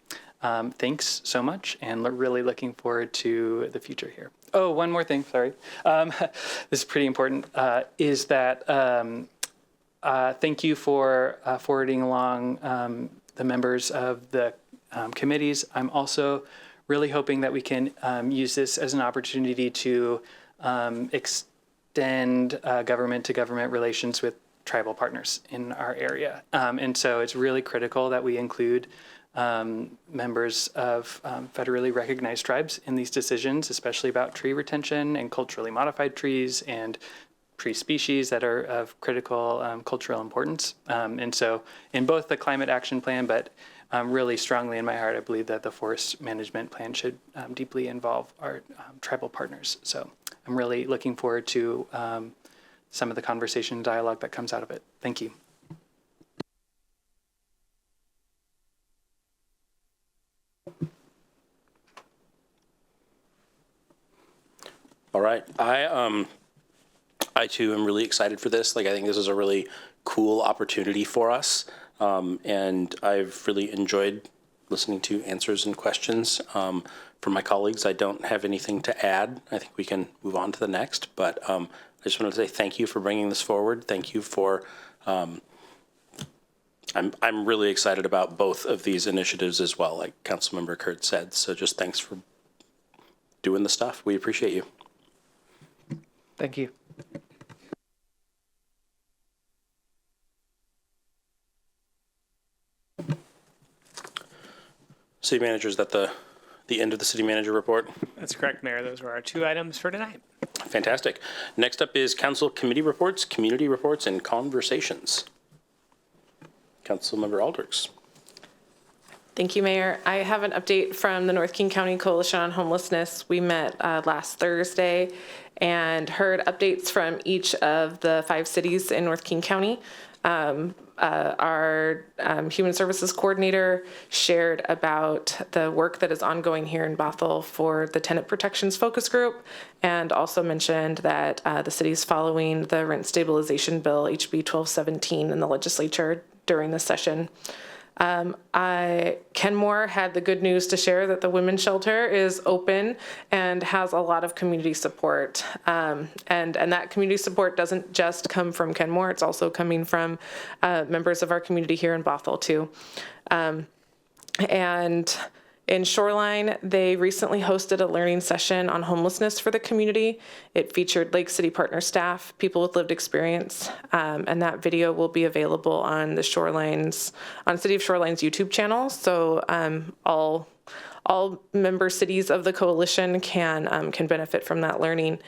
thanks so much, and really looking forward to the future here. Oh, one more thing, sorry. This is pretty important, is that thank you for forwarding along the members of the committees. I'm also really hoping that we can use this as an opportunity to extend government-to-government relations with tribal partners in our area. And so it's really critical that we include members of federally recognized tribes in these decisions, especially about tree retention and culturally modified trees and tree species that are of critical cultural importance. And so in both the climate action plan, but really strongly in my heart, I believe that the forest management plan should deeply involve our tribal partners. So I'm really looking forward to some of the conversation and dialogue that comes out of it. Thank you. All right. I too am really excited for this. Like, I think this is a really cool opportunity for us. And I've really enjoyed listening to answers and questions from my colleagues. I don't have anything to add. I think we can move on to the next, but I just wanted to say thank you for bringing this forward. Thank you for, I'm really excited about both of these initiatives as well, like Councilmember Kurt said. So just thanks for doing the stuff. We appreciate you. Thank you. City Manager, is that the end of the City Manager report? That's correct, Mayor. Those were our 2 items for tonight. Fantastic. Next up is Council Committee reports, community reports, and conversations. Councilmember Aldrichs. Thank you, Mayor. I have an update from the North King County Coalition on Homelessness. We met last Thursday and heard updates from each of the 5 cities in North King County. Our Human Services Coordinator shared about the work that is ongoing here in Bothell for the Tenant Protections Focus Group, and also mentioned that the city is following the Rent Stabilization Bill, HB 1217, in the legislature during this session. Kenmore had the good news to share that the women's shelter is open and has a lot of community support. And that community support doesn't just come from Kenmore, it's also coming from members of our community here in Bothell too. And in Shoreline, they recently hosted a learning session on homelessness for the community. It featured Lake City partner staff, people with lived experience, and that video will be available on the City of Shoreline's YouTube channel. So all member cities of the coalition can benefit from that learning.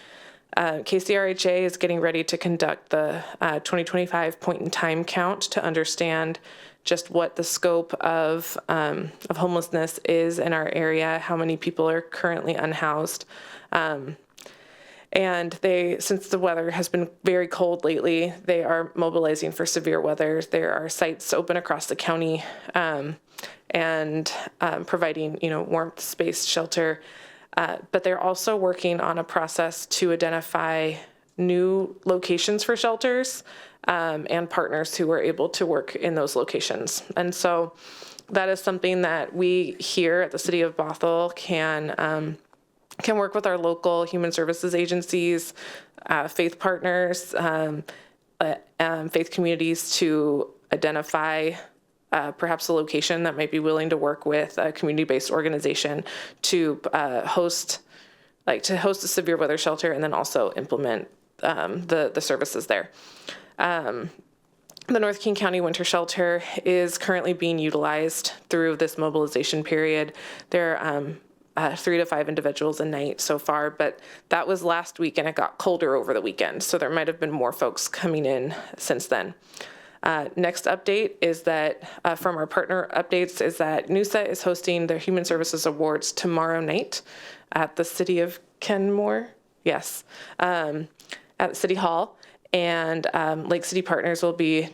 KCRHA is getting ready to conduct the 2025 point in time count to understand just what the scope of homelessness is in our area, how many people are currently unhoused. And since the weather has been very cold lately, they are mobilizing for severe weather. There are sites open across the county and providing, warmth, space, shelter. But they're also working on a process to identify new locations for shelters and partners who are able to work in those locations. And so that is something that we here at the City of Bothell can work with our local human services agencies, faith partners, faith communities to identify perhaps a location that might be willing to work with a community-based organization to host a severe weather shelter and then also implement the services there. The North King County Winter Shelter is currently being utilized through this mobilization period. There are 3 to 5 individuals a night so far, but that was last week and it got colder over the weekend, so there might have been more folks coming in since then. Next update is that from our partner updates is that NUSA is hosting their Human Services Awards tomorrow night at the City of Kenmore, yes, at City Hall, and Lake City Partners will be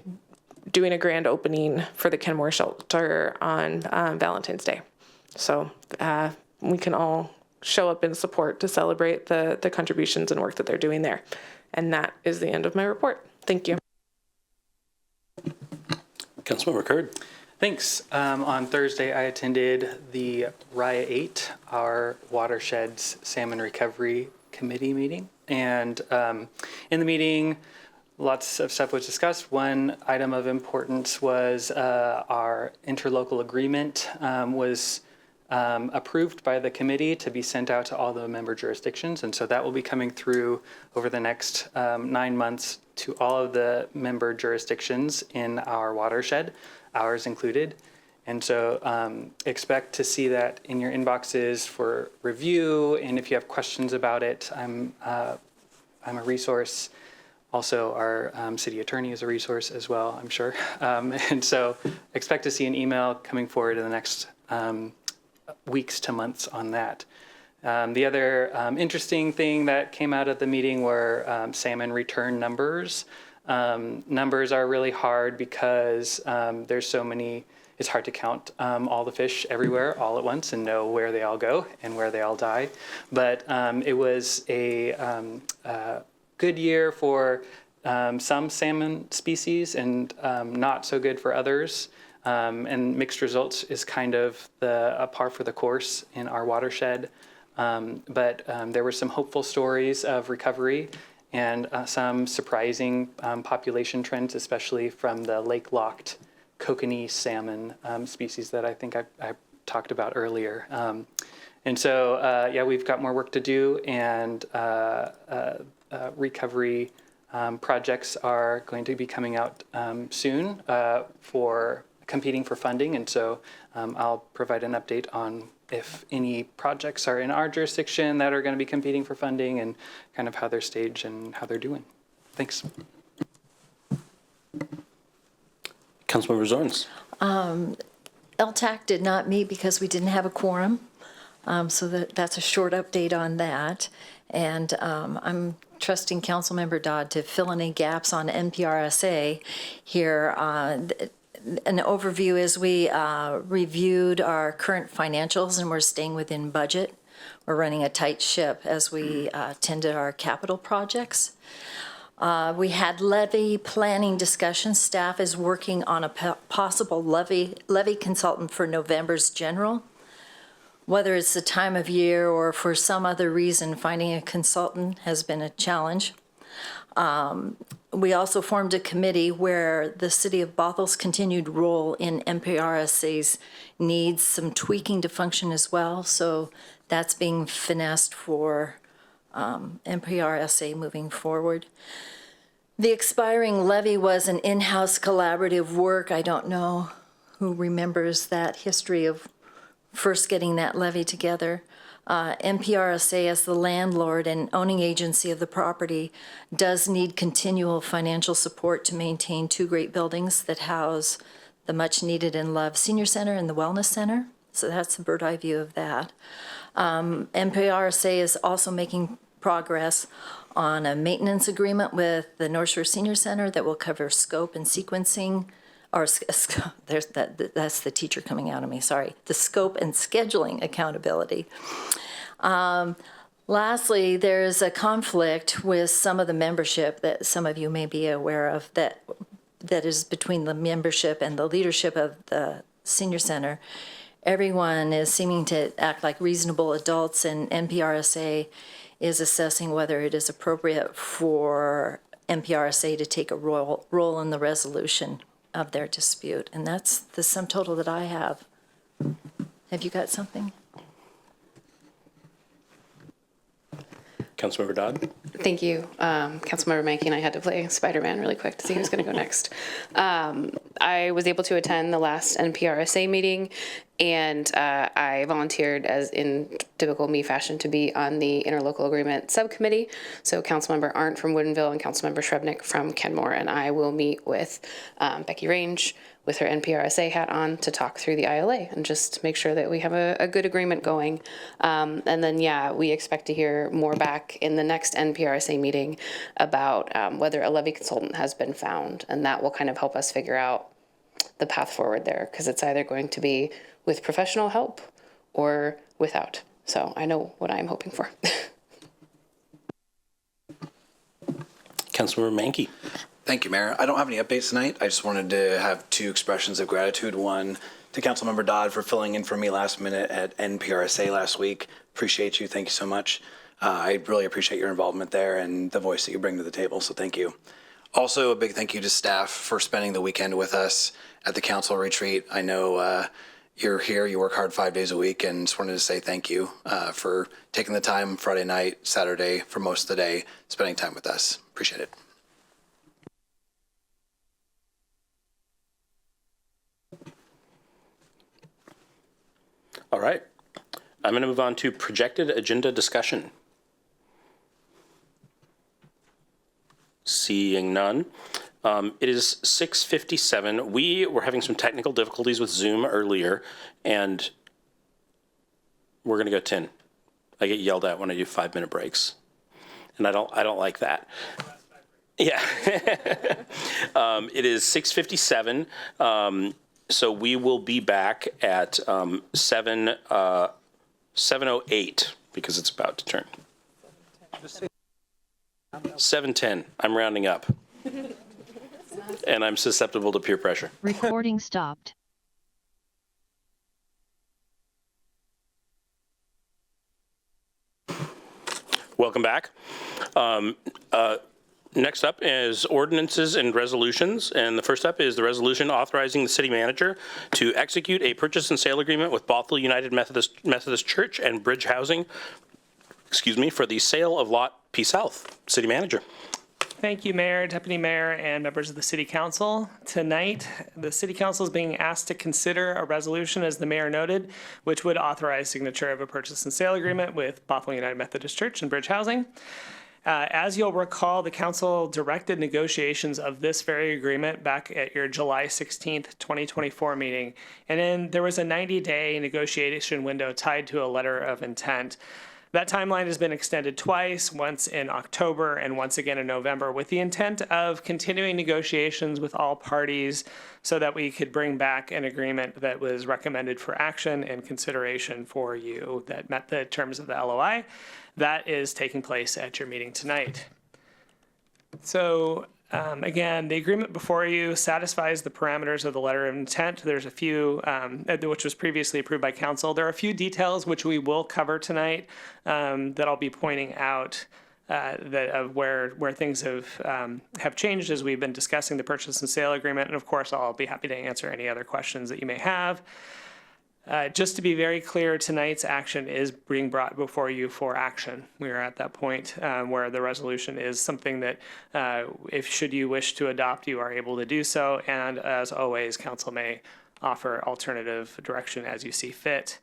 doing a grand opening for the Kenmore Shelter on Valentine's Day. So we can all show up in support to celebrate the contributions and work that they're doing there. And that is the end of my report. Thank you. Councilmember Curd. Thanks. On Thursday, I attended the RIA 8, our watershed's salmon recovery committee meeting. And in the meeting, lots of stuff was discussed. One item of importance was our interlocal agreement was approved by the committee to be sent out to all the member jurisdictions. And so that will be coming through over the next 9 months to all of the member jurisdictions in our watershed, ours included. And so expect to see that in your inboxes for review. And if you have questions about it, I'm a resource. Also, our city attorney is a resource as well, I'm sure. And so expect to see an email coming forward in the next weeks to months on that. The other interesting thing that came out of the meeting were salmon return numbers. Numbers are really hard because there's so many, it's hard to count all the fish everywhere all at once and know where they all go and where they all die. But it was a good year for some salmon species and not so good for others. And mixed results is kind of a par for the course in our watershed. But there were some hopeful stories of recovery and some surprising population trends, especially from the lake-locked kokanee salmon species that I think I talked about earlier. And so, yeah, we've got more work to do, and recovery projects are going to be coming out soon for competing for funding. And so I'll provide an update on if any projects are in our jurisdiction that are going to be competing for funding and kind of how they're staged and how they're doing. Thanks. Councilmember Zorns. LTAC did not meet because we didn't have a quorum. So that's a short update on that. And I'm trusting Councilmember Dodd to fill in any gaps on NPRSA here. An overview is we reviewed our current financials and we're staying within budget. We're running a tight ship as we tend to our capital projects. We had levy planning discussions. Staff is working on a possible levy consultant for November's general. Whether it's the time of year or for some other reason, finding a consultant has been a challenge. We also formed a committee where the City of Bothell's continued role in MPRSA's needs some tweaking to function as well. So that's being finessed for MPRSA moving forward. The expiring levy was an in-house collaborative work. I don't know who remembers that history of first getting that levy together. MPRSA, as the landlord and owning agency of the property, does need continual financial support to maintain 2 great buildings that house the much-needed and loved senior center and the wellness center. So that's a bird's eye view of that. MPRSA is also making progress on a maintenance agreement with the North Shore Senior Center that will cover scope and sequencing, or that's the teacher coming out of me, sorry. The scope and scheduling accountability. Lastly, there's a conflict with some of the membership that some of you may be aware of that is between the membership and the leadership of the senior center. Everyone is seeming to act like reasonable adults, and NPRSA is assessing whether it is appropriate for NPRSA to take a role in the resolution of their dispute. And that's the sum total that I have. Have you got something? Councilmember Dodd? Thank you, Councilmember Mankey, and I had to play Spider-Man really quick to see who's going to go next. I was able to attend the last NPRSA meeting, and I volunteered, as in typical me fashion, to be on the interlocal agreement subcommittee. So Councilmember Arndt from Woodinville and Councilmember Shrebnick from Kenmore and I will meet with Becky Range with her NPRSA hat on to talk through the ILA and just make sure that we have a good agreement going. And then, yeah, we expect to hear more back in the next NPRSA meeting about whether a levy consultant has been found. And that will kind of help us figure out the path forward there, because it's either going to be with professional help or without. So I know what I'm hoping for. Councilmember Mankey. Thank you, Mayor. I don't have any updates tonight. I just wanted to have two expressions of gratitude. One, to Councilmember Dodd for filling in for me last minute at NPRSA last week. Appreciate you. Thank you so much. I really appreciate your involvement there and the voice that you bring to the table, so thank you. Also, a big thank you to staff for spending the weekend with us at the council retreat. I know you're here, you work hard 5 days a week, and just wanted to say thank you for taking the time Friday night, Saturday, for most of the day, spending time with us. Appreciate it. All right. I'm going to move on to projected agenda discussion. Seeing none. It is 6:57. We were having some technical difficulties with Zoom earlier, and we're going to go 10. I get yelled at when I do 5-minute breaks, and I don't like that. Yeah. It is 6:57. So we will be back at 7:08 because it's about to turn. 7:10. I'm rounding up. And I'm susceptible to peer pressure. Recording stopped. Welcome back. Next up is ordinances and resolutions. And the first up is the resolution authorizing the city manager to execute a purchase and sale agreement with Bothell United Methodist Church and Bridge Housing, for the sale of Lot P South. City manager. Thank you, Mayor, Deputy Mayor, and members of the City Council. Tonight, the City Council is being asked to consider a resolution, as the Mayor noted, which would authorize signature of a purchase and sale agreement with Bothell United Methodist Church and Bridge Housing. As you'll recall, the Council directed negotiations of this very agreement back at your July 16th, 2024 meeting. And then there was a 90-day negotiation window tied to a letter of intent. That timeline has been extended twice, once in October and once again in November, with the intent of continuing negotiations with all parties so that we could bring back an agreement that was recommended for action and consideration for you that met the terms of the LOI. That is taking place at your meeting tonight. So again, the agreement before you satisfies the parameters of the letter of intent. There's a few, which was previously approved by council. There are a few details which we will cover tonight that I'll be pointing out of where things have changed as we've been discussing the purchase and sale agreement. And of course, I'll be happy to answer any other questions that you may have. Just to be very clear, tonight's action is being brought before you for action. We are at that point where the resolution is something that, should you wish to adopt, you are able to do so. And as always, council may offer alternative direction as you see fit.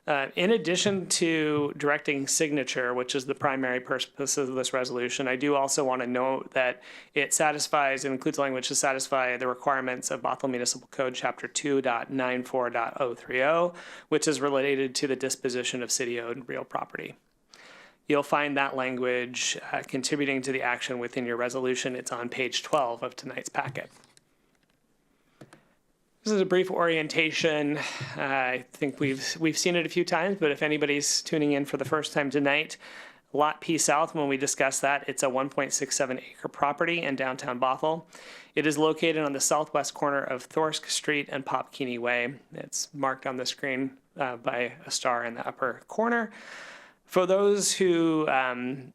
In addition to directing signature, which is the primary purpose of this resolution, I do also want to note that it includes language to satisfy the requirements of Bothell Municipal Code Chapter 2.94.030, which is related to the disposition of city-owned real property. You'll find that language contributing to the action within your resolution. It's on page 12 of tonight's packet. This is a brief orientation. I think we've seen it a few times, but if anybody's tuning in for the first time tonight, Lot P South, when we discuss that, it's a 1.67 acre property in downtown Bothell. It is located on the southwest corner of Thorsk Street and Popkini Way. It's marked on the screen by a star in the upper corner. For those who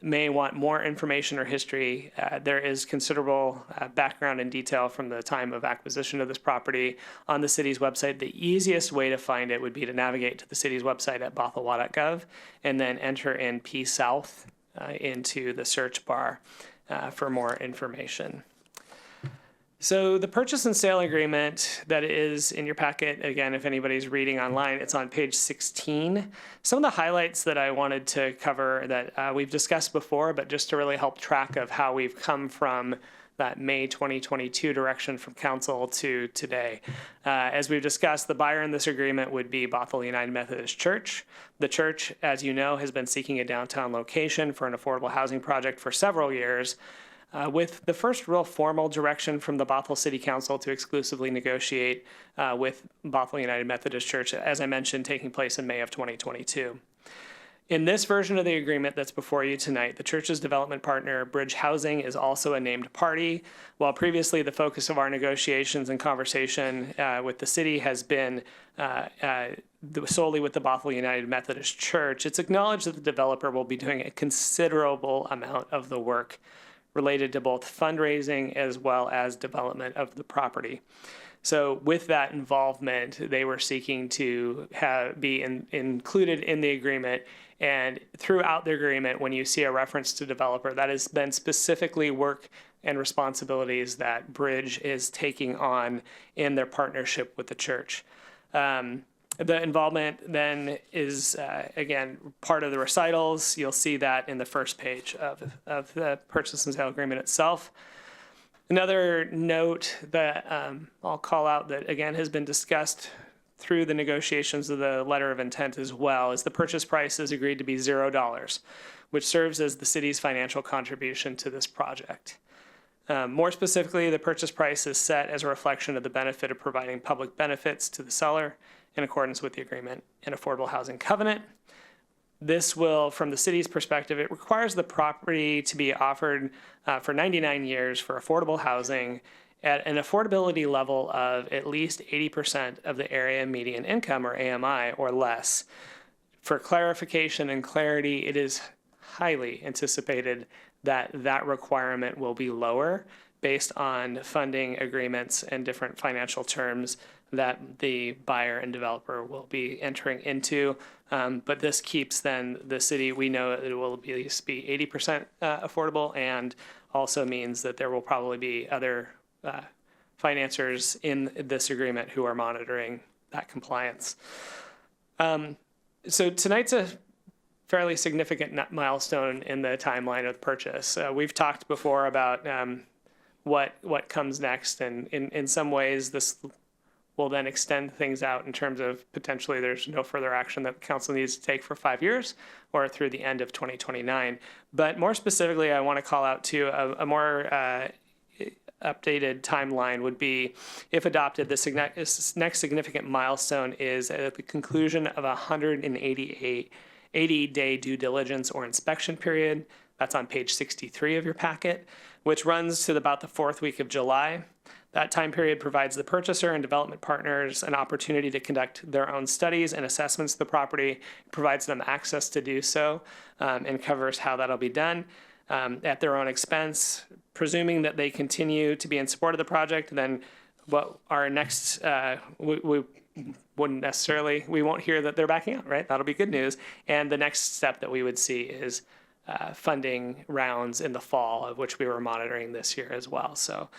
may want more information or history, there is considerable background and detail from the time of acquisition of this property on the city's website. The easiest way to find it would be to navigate to the city's website at bothellwa.gov and then enter in P South into the search bar for more information. So the purchase and sale agreement that is in your packet, again, if anybody's reading online, it's on page 16. Some of the highlights that I wanted to cover that we've discussed before, but just to really help track of how we've come from that May 2022 direction from council to today. As we've discussed, the buyer in this agreement would be Bothell United Methodist Church. The church, as you know, has been seeking a downtown location for an affordable housing project for several years. With the first real formal direction from the Bothell City Council to exclusively negotiate with Bothell United Methodist Church, as I mentioned, taking place in May of 2022. In this version of the agreement that's before you tonight, the church's development partner, Bridge Housing, is also a named party. While previously the focus of our negotiations and conversation with the city has been solely with the Bothell United Methodist Church, it's acknowledged that the developer will be doing a considerable amount of the work related to both fundraising as well as development of the property. So with that involvement, they were seeking to be included in the agreement. And throughout the agreement, when you see a reference to developer, that has been specifically work and responsibilities that Bridge is taking on in their partnership with the church. The involvement then is, again, part of the recitals. You'll see that in the first page of the purchase and sale agreement itself. Another note that I'll call out that, again, has been discussed through the negotiations of the letter of intent as well is the purchase price is agreed to be $0, which serves as the city's financial contribution to this project. More specifically, the purchase price is set as a reflection of the benefit of providing public benefits to the seller in accordance with the agreement and affordable housing covenant. This will, from the city's perspective, it requires the property to be offered for 99 years for affordable housing at an affordability level of at least 80% of the area median income, or AMI, or less. For clarification and clarity, it is highly anticipated that that requirement will be lower based on funding agreements and different financial terms that the buyer and developer will be entering into. But this keeps then the city, we know it will at least be 80% affordable, and also means that there will probably be other financiers in this agreement who are monitoring that compliance. So tonight's a fairly significant milestone in the timeline of the purchase. We've talked before about what comes next, and in some ways this will then extend things out in terms of potentially there's no further action that the council needs to take for 5 years or through the end of 2029. But more specifically, I want to call out to a more updated timeline would be, if adopted, this next significant milestone is at the conclusion of a 180-day due diligence or inspection period. That's on page 63 of your packet, which runs to about the 4th week of July. That time period provides the purchaser and development partners an opportunity to conduct their own studies and assessments of the property, provides them access to do so, and covers how that'll be done at their own expense. Presuming that they continue to be in support of the project, then what our next, we won't hear that they're backing out, right? That'll be good news. And the next step that we would see is funding rounds in the fall, of which we were monitoring this year as well. So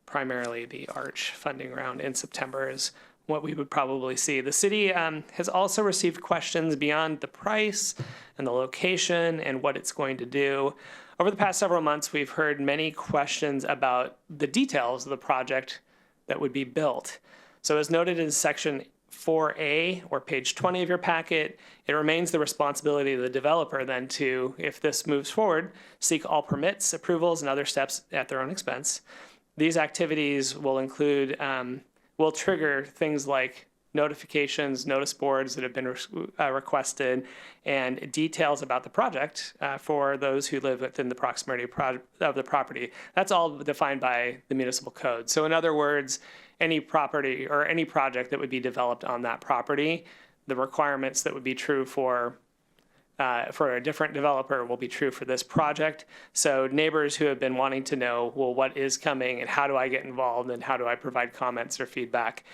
primarily the ARCH funding round in September is what we would probably see. The city has also received questions beyond the price and the location and what it's going to do. Over the past several months, we've heard many questions about the details of the project that would be built. So as noted in section 4A or page 20 of your packet, it remains the responsibility of the developer then to, if this moves forward, seek all permits, approvals, and other steps at their own expense. These activities will include, will trigger things like notifications, notice boards that have been requested, and details about the project for those who live within the proximity of the property. That's all defined by the municipal code. So in other words, any property or any project that would be developed on that property, the requirements that would be true for a different developer will be true for this project. So neighbors who have been wanting to know, well, what is coming and how do I get involved and how do I provide comments or feedback?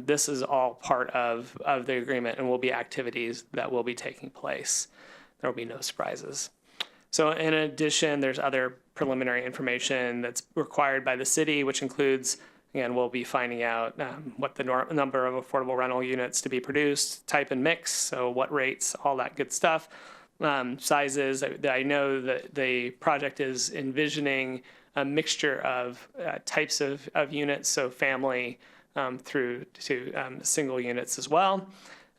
This is all part of the agreement and will be activities that will be taking place. There will be no surprises. So in addition, there's other preliminary information that's required by the city, which includes, again, we'll be finding out what the number of affordable rental units to be produced, type and mix, so what rates, all that good stuff. Sizes, I know that the project is envisioning a mixture of types of units, so family through to single units as well.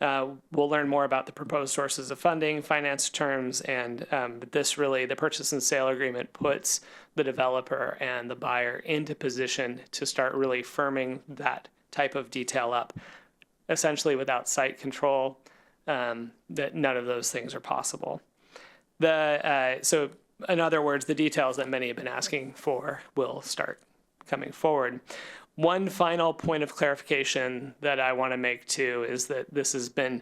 We'll learn more about the proposed sources of funding, finance terms, and this really, the purchase and sale agreement puts the developer and the buyer into position to start really firming that type of detail up. Essentially, without site control, that none of those things are possible. So in other words, the details that many have been asking for will start coming forward. One final point of clarification that I want to make too is that this has been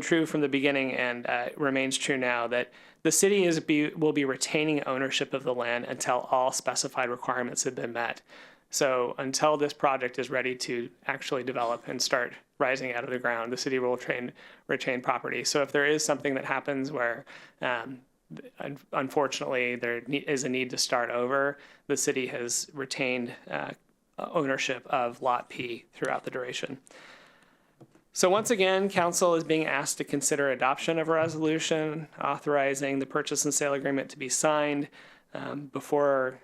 true from the beginning and remains true now, that the city will be retaining ownership of the land until all specified requirements have been met. So until this project is ready to actually develop and start rising out of the ground, the city will retain property. So if there is something that happens where unfortunately there is a need to start over, the city has retained ownership of Lot P throughout the duration. So once again, council is being asked to consider adoption of a resolution authorizing the purchase and sale agreement to be signed. Before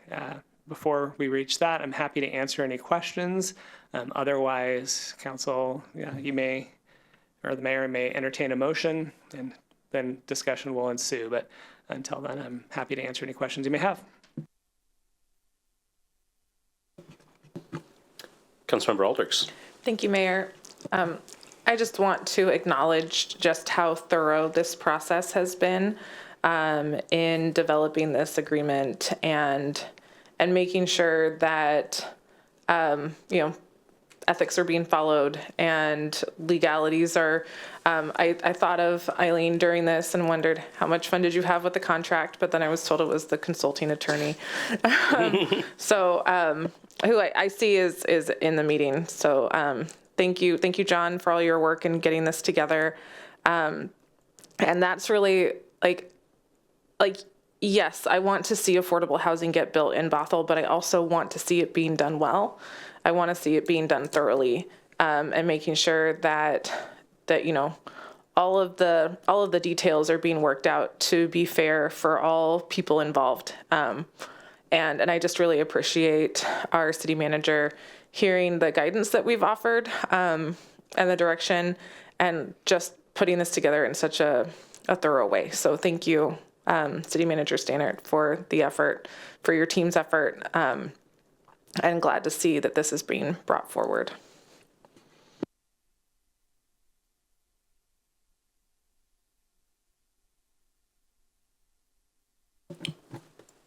we reach that, I'm happy to answer any questions. Otherwise, council, you may, or the mayor may entertain a motion, and then discussion will ensue. But until then, I'm happy to answer any questions you may have. Councilmember Alders. Thank you, Mayor. I just want to acknowledge just how thorough this process has been in developing this agreement and making sure that ethics are being followed and legalities are. I thought of Eileen during this and wondered how much fun did you have with the contract, but then I was told it was the consulting attorney. Who I see is in the meeting. So thank you, John, for all your work in getting this together. And that's really like, yes, I want to see affordable housing get built in Bothell, but I also want to see it being done well. I want to see it being done thoroughly, and making sure that all of the details are being worked out to be fair for all people involved. And I just really appreciate our city manager hearing the guidance that we've offered and the direction and just putting this together in such a thorough way. So thank you, City Manager Stannard, for the effort, for your team's effort. And glad to see that this is being brought forward.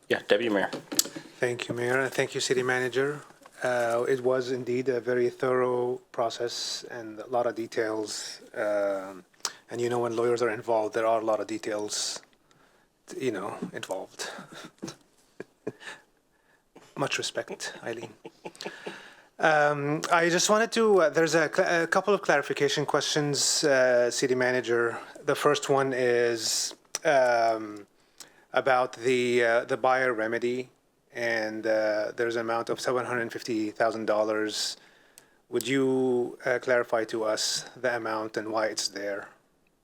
Yeah, Deputy Mayor. Thank you, Mayor, and thank you, City Manager. It was indeed a very thorough process and a lot of details. And when lawyers are involved, there are a lot of details, involved. Much respect, Eileen. I just wanted to, there's a couple of clarification questions, City Manager. The first one is about the buyer remedy, and there's an amount of $750,000 Would you clarify to us the amount and why it's there?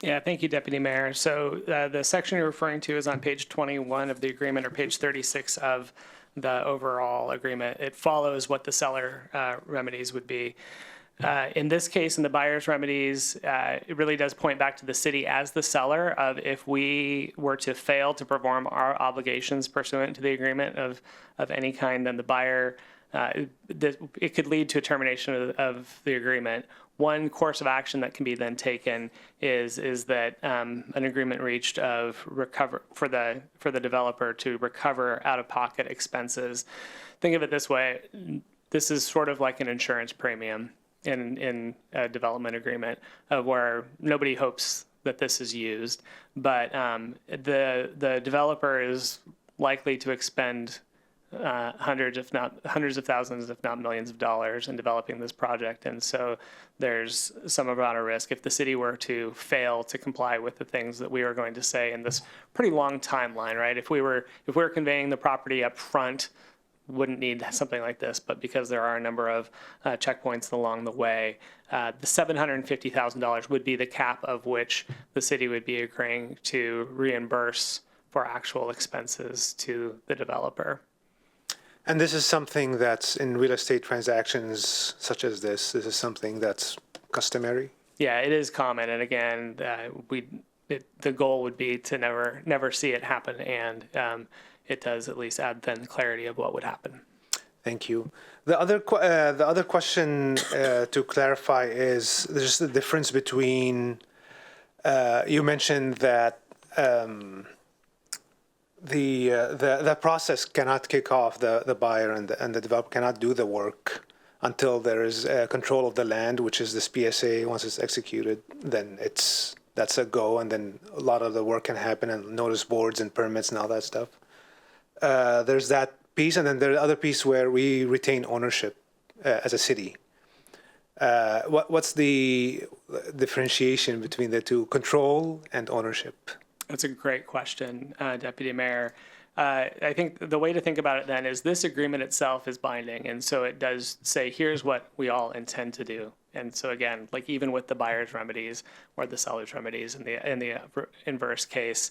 Yeah, thank you, Deputy Mayor. So the section you're referring to is on page 21 of the agreement or page 36 of the overall agreement. It follows what the seller remedies would be. In this case, in the buyer's remedies, it really does point back to the city as the seller of if we were to fail to perform our obligations pursuant to the agreement of any kind, then the buyer, it could lead to a termination of the agreement. One course of action that can be then taken is that an agreement reached of recover for the developer to recover out-of-pocket expenses. Think of it this way: this is sort of like an insurance premium in a development agreement, where nobody hopes that this is used, but the developer is likely to expend hundreds of thousands, if not millions of dollars in developing this project. And so there's some amount of risk if the city were to fail to comply with the things that we are going to say in this pretty long timeline, right? If we were conveying the property up front, wouldn't need something like this, but because there are a number of checkpoints along the way, the $750,000 would be the cap of which the city would be agreeing to reimburse for actual expenses to the developer. And this is something that's in real estate transactions such as this. This is something that's customary. Yeah, it is common, and again, the goal would be to never see it happen, and it does at least add then clarity of what would happen. Thank you. The other question to clarify is there's the difference between you mentioned that the process cannot kick off, the buyer and the developer cannot do the work until there is control of the land, which is this PSA. Once it's executed, then that's a go, and then a lot of the work can happen, and notice boards and permits and all that stuff. There's that piece, and then there's the other piece where we retain ownership as a city. What's the differentiation between the two, control and ownership? That's a great question, Deputy Mayor. I think the way to think about it then is this agreement itself is binding, and so it does say here's what we all intend to do. And so again, like even with the buyer's remedies or the seller's remedies in the inverse case,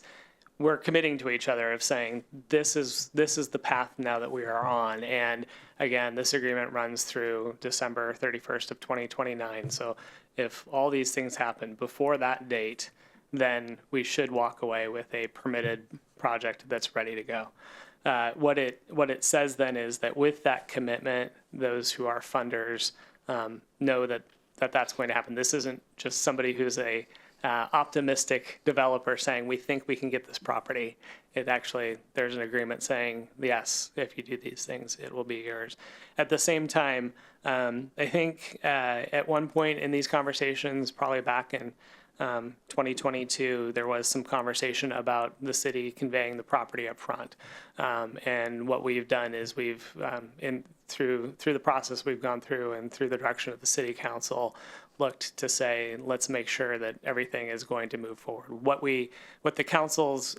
we're committing to each other of saying this is the path now that we are on. And again, this agreement runs through December 31st of 2029. So if all these things happen before that date, then we should walk away with a permitted project that's ready to go. What it says then is that with that commitment, those who are funders know that that's going to happen. This isn't just somebody who's a optimistic developer saying we think we can get this property. It actually, there's an agreement saying, yes, if you do these things, it will be yours. At the same time, I think at one point in these conversations, probably back in 2022, there was some conversation about the city conveying the property up front. And what we've done is we've, through the process we've gone through and through the direction of the city council, looked to say, let's make sure that everything is going to move forward. What the council's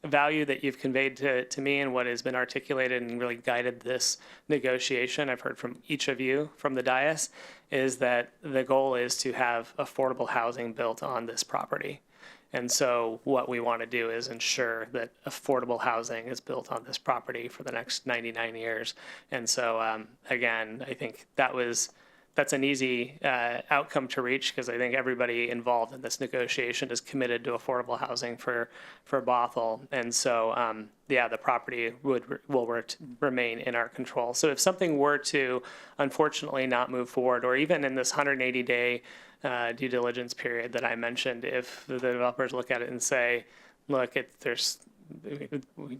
value that you've conveyed to me and what has been articulated and really guided this negotiation, I've heard from each of you from the dais, is that the goal is to have affordable housing built on this property. And so what we want to do is ensure that affordable housing is built on this property for the next 99 years. And so, again, I think that's an easy outcome to reach, because I think everybody involved in this negotiation is committed to affordable housing for Bothell. And so, the property will remain in our control. So if something were to, unfortunately, not move forward, or even in this 180-day due diligence period that I mentioned, if the developers look at it and say, look,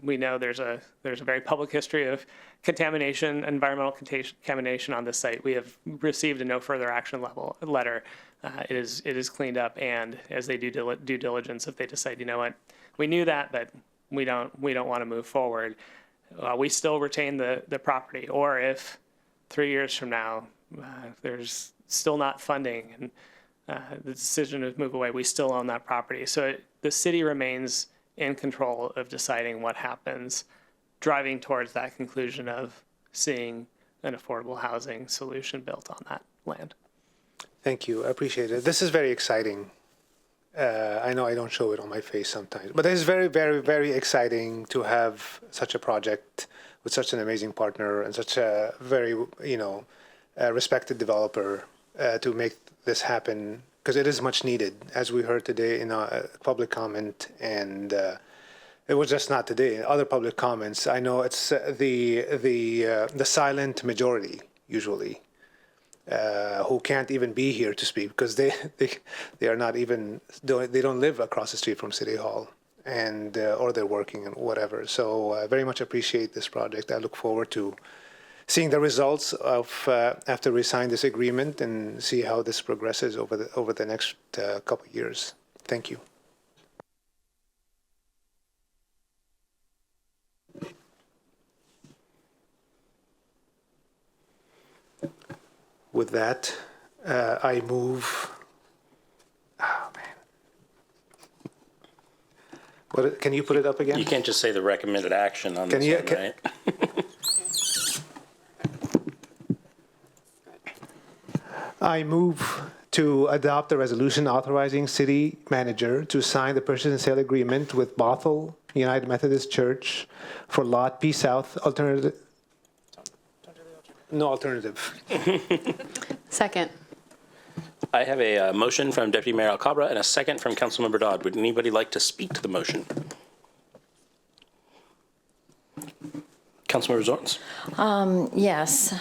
we know there's a very public history of contamination, environmental contamination on this site. We have received a no further action letter. It is cleaned up, and as they do due diligence, if they decide, you know what, we knew that, but we don't want to move forward, we still retain the property. Or if 3 years from now there's still not funding and the decision to move away, we still own that property. So the city remains in control of deciding what happens, driving towards that conclusion of seeing an affordable housing solution built on that land. Thank you. I appreciate it. This is very exciting. I know I don't show it on my face sometimes, but it's very, very, very exciting to have such a project with such an amazing partner and such a very, respected developer to make this happen, because it is much needed, as we heard today in a public comment, and it was just not today. In other public comments, I know it's the silent majority usually. Who can't even be here to speak because they are not even, they don't live across the street from City Hall, and or they're working and whatever. So I very much appreciate this project. I look forward to seeing the results of after we sign this agreement and see how this progresses over the next couple of years. Thank you. With that, I move. Oh man! What? Can you put it up again? You can't just say the recommended action on this one, right? I move to adopt a resolution authorizing city manager to sign the purchase and sale agreement with Bothell United Methodist Church for Lot P South alternative. No alternative. Second. I have a motion from Deputy Mayor Alcabra and a second from Councilmember Dodd. Would anybody like to speak to the motion? Councilmember Zorns? Yes.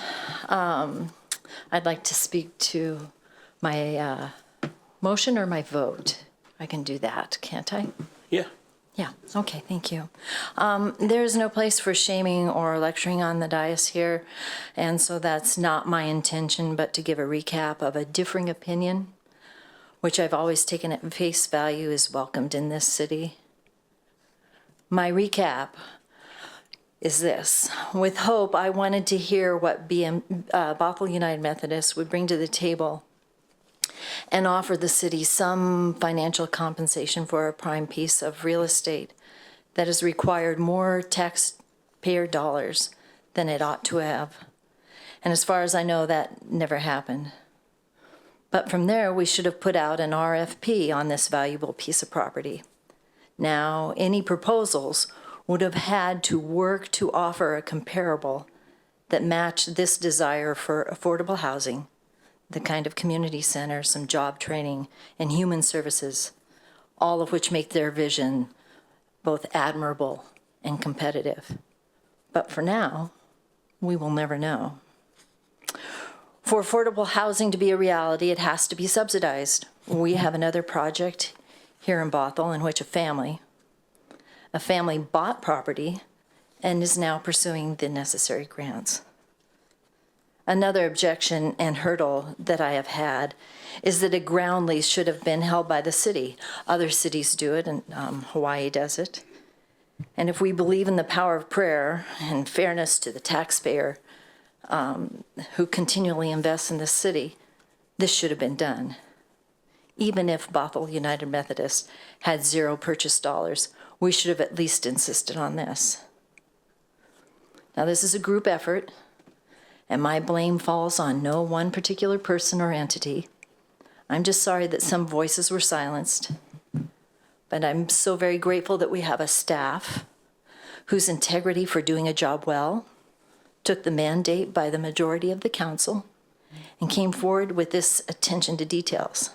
I'd like to speak to my motion or my vote. I can do that, can't I? Yeah. Yeah, okay, thank you. There's no place for shaming or lecturing on the dais here, and so that's not my intention, but to give a recap of a differing opinion, which I've always taken at face value is welcomed in this city. My recap is this. With hope, I wanted to hear what Bothell United Methodist would bring to the table and offer the city some financial compensation for a prime piece of real estate that has required more taxpayer dollars than it ought to have. And as far as I know, that never happened. But from there, we should have put out an RFP on this valuable piece of property. Now, any proposals would have had to work to offer a comparable that matched this desire for affordable housing, the kind of community center, some job training, and human services, all of which make their vision both admirable and competitive. But for now, we will never know. For affordable housing to be a reality, it has to be subsidized. We have another project here in Bothell in which a family bought property and is now pursuing the necessary grants. Another objection and hurdle that I have had is that a ground lease should have been held by the city. Other cities do it, and Hawaii does it. And if we believe in the power of prayer and fairness to the taxpayer who continually invests in this city, this should have been done. Even if Bothell United Methodist had zero purchase dollars, we should have at least insisted on this. Now, this is a group effort, and my blame falls on no one particular person or entity. I'm just sorry that some voices were silenced. But I'm so very grateful that we have a staff whose integrity for doing a job well took the mandate by the majority of the council and came forward with this attention to details.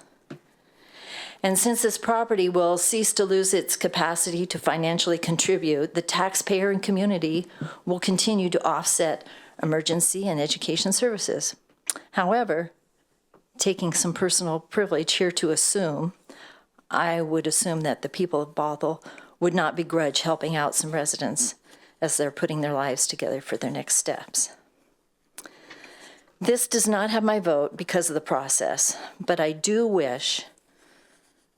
And since this property will cease to lose its capacity to financially contribute, the taxpayer and community will continue to offset emergency and education services. However, taking some personal privilege here to assume, I would assume that the people of Bothell would not begrudge helping out some residents as they're putting their lives together for their next steps. This does not have my vote because of the process, but I do wish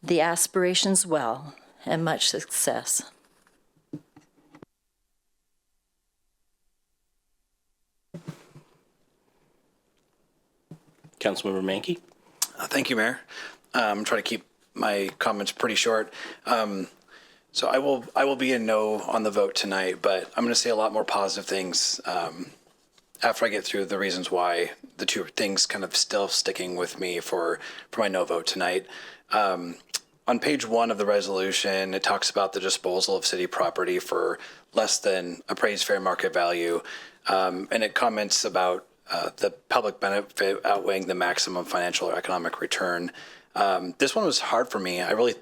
the aspirations well and much success. Councilmember Mankey? Thank you, Mayor. I'm trying to keep my comments pretty short. So I will be a no on the vote tonight, but I'm going to say a lot more positive things after I get through the reasons why, the two things kind of still sticking with me for my no vote tonight. On page 1 of the resolution, it talks about the disposal of city property for less than appraised fair market value. And it comments about the public benefit outweighing the maximum financial or economic return. This one was hard for me. I really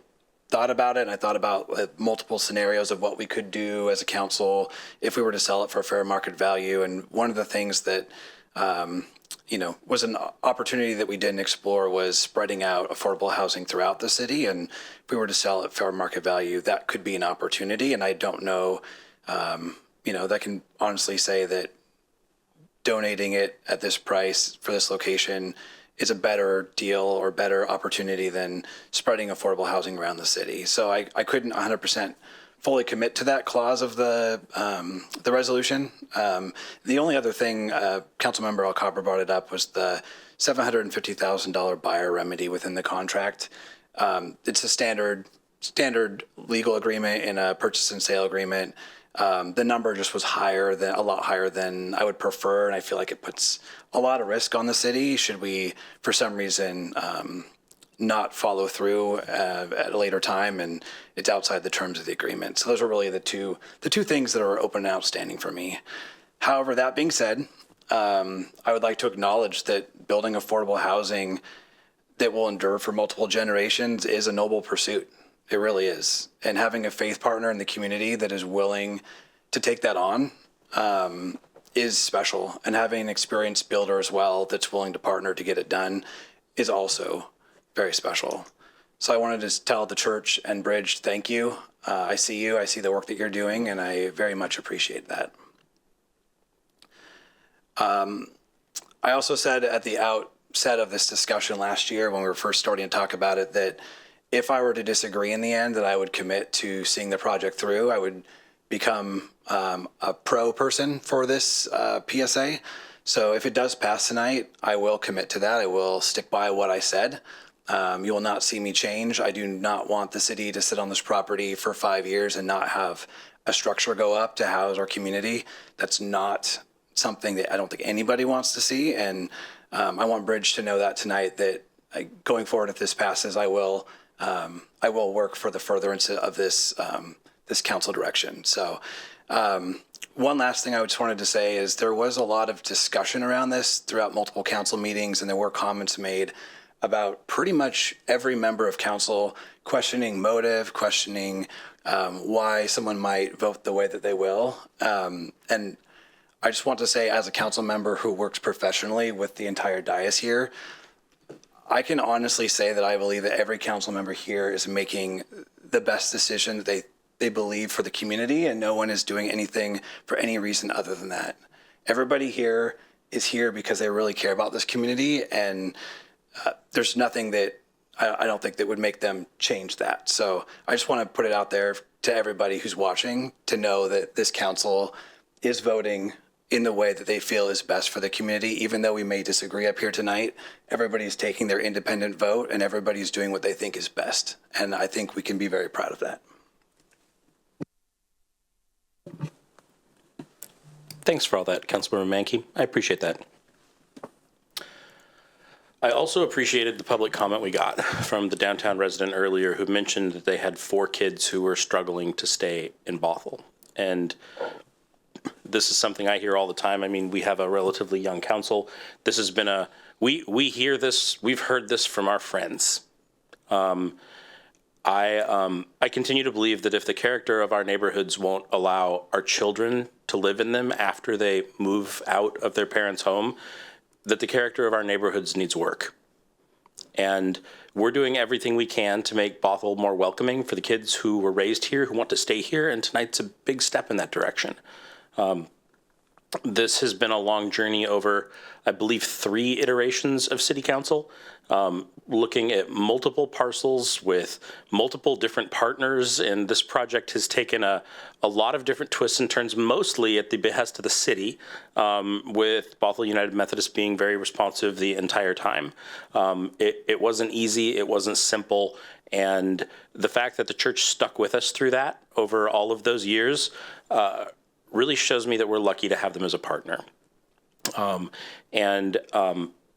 thought about it, and I thought about multiple scenarios of what we could do as a council if we were to sell it for fair market value. And one of the things that was an opportunity that we didn't explore was spreading out affordable housing throughout the city. And if we were to sell at fair market value, that could be an opportunity. And I don't know, that can honestly say that donating it at this price for this location is a better deal or better opportunity than spreading affordable housing around the city. So I couldn't 100% fully commit to that clause of the resolution. The only other thing, Councilmember Alcabra brought it up, was the $750,000 buyer remedy within the contract. It's a standard legal agreement in a purchase and sale agreement. The number just was a lot higher than I would prefer, and I feel like it puts a lot of risk on the city should we, for some reason, not follow through at a later time, and it's outside the terms of the agreement. So those are really the two things that are open and outstanding for me. However, that being said, I would like to acknowledge that building affordable housing that will endure for multiple generations is a noble pursuit. It really is. And having a faith partner in the community that is willing to take that on is special. And having an experienced builder as well that's willing to partner to get it done is also very special. So I wanted to tell the church and Bridge, thank you. I see you, I see the work that you're doing, and I very much appreciate that. I also said at the outset of this discussion last year when we were first starting to talk about it that if I were to disagree in the end, that I would commit to seeing the project through. I would become a pro person for this PSA. So if it does pass tonight, I will commit to that. I will stick by what I said. You will not see me change. I do not want the city to sit on this property for 5 years and not have a structure go up to house our community. That's not something that I don't think anybody wants to see. And I want Bridge to know that tonight, that going forward, if this passes, I will work for the furtherance of this council direction. So one last thing I just wanted to say is there was a lot of discussion around this throughout multiple council meetings, and there were comments made about pretty much every member of council questioning motive, questioning why someone might vote the way that they will. And I just want to say, as a council member who works professionally with the entire dais here, I can honestly say that I believe that every council member here is making the best decision that they believe for the community, and no one is doing anything for any reason other than that. Everybody here is here because they really care about this community, and there's nothing that I don't think that would make them change that. So I just want to put it out there to everybody who's watching to know that this council is voting in the way that they feel is best for the community. Even though we may disagree up here tonight, everybody's taking their independent vote and everybody's doing what they think is best. And I think we can be very proud of that. Thanks for all that, Councilmember Mankey. I appreciate that. I also appreciated the public comment we got from the downtown resident earlier who mentioned that they had 4 kids who were struggling to stay in Bothell. And this is something I hear all the time. I mean, we have a relatively young council. This has been we hear this, we've heard this from our friends. I continue to believe that if the character of our neighborhoods won't allow our children to live in them after they move out of their parents' home, that the character of our neighborhoods needs work. And we're doing everything we can to make Bothell more welcoming for the kids who were raised here, who want to stay here, and tonight's a big step in that direction. This has been a long journey over, I believe, 3 iterations of city council, looking at multiple parcels with multiple different partners. And this project has taken a lot of different twists and turns, mostly at the behest of the city, with Bothell United Methodist being very responsive the entire time. It wasn't easy. It wasn't simple. And the fact that the church stuck with us through that over all of those years really shows me that we're lucky to have them as a partner.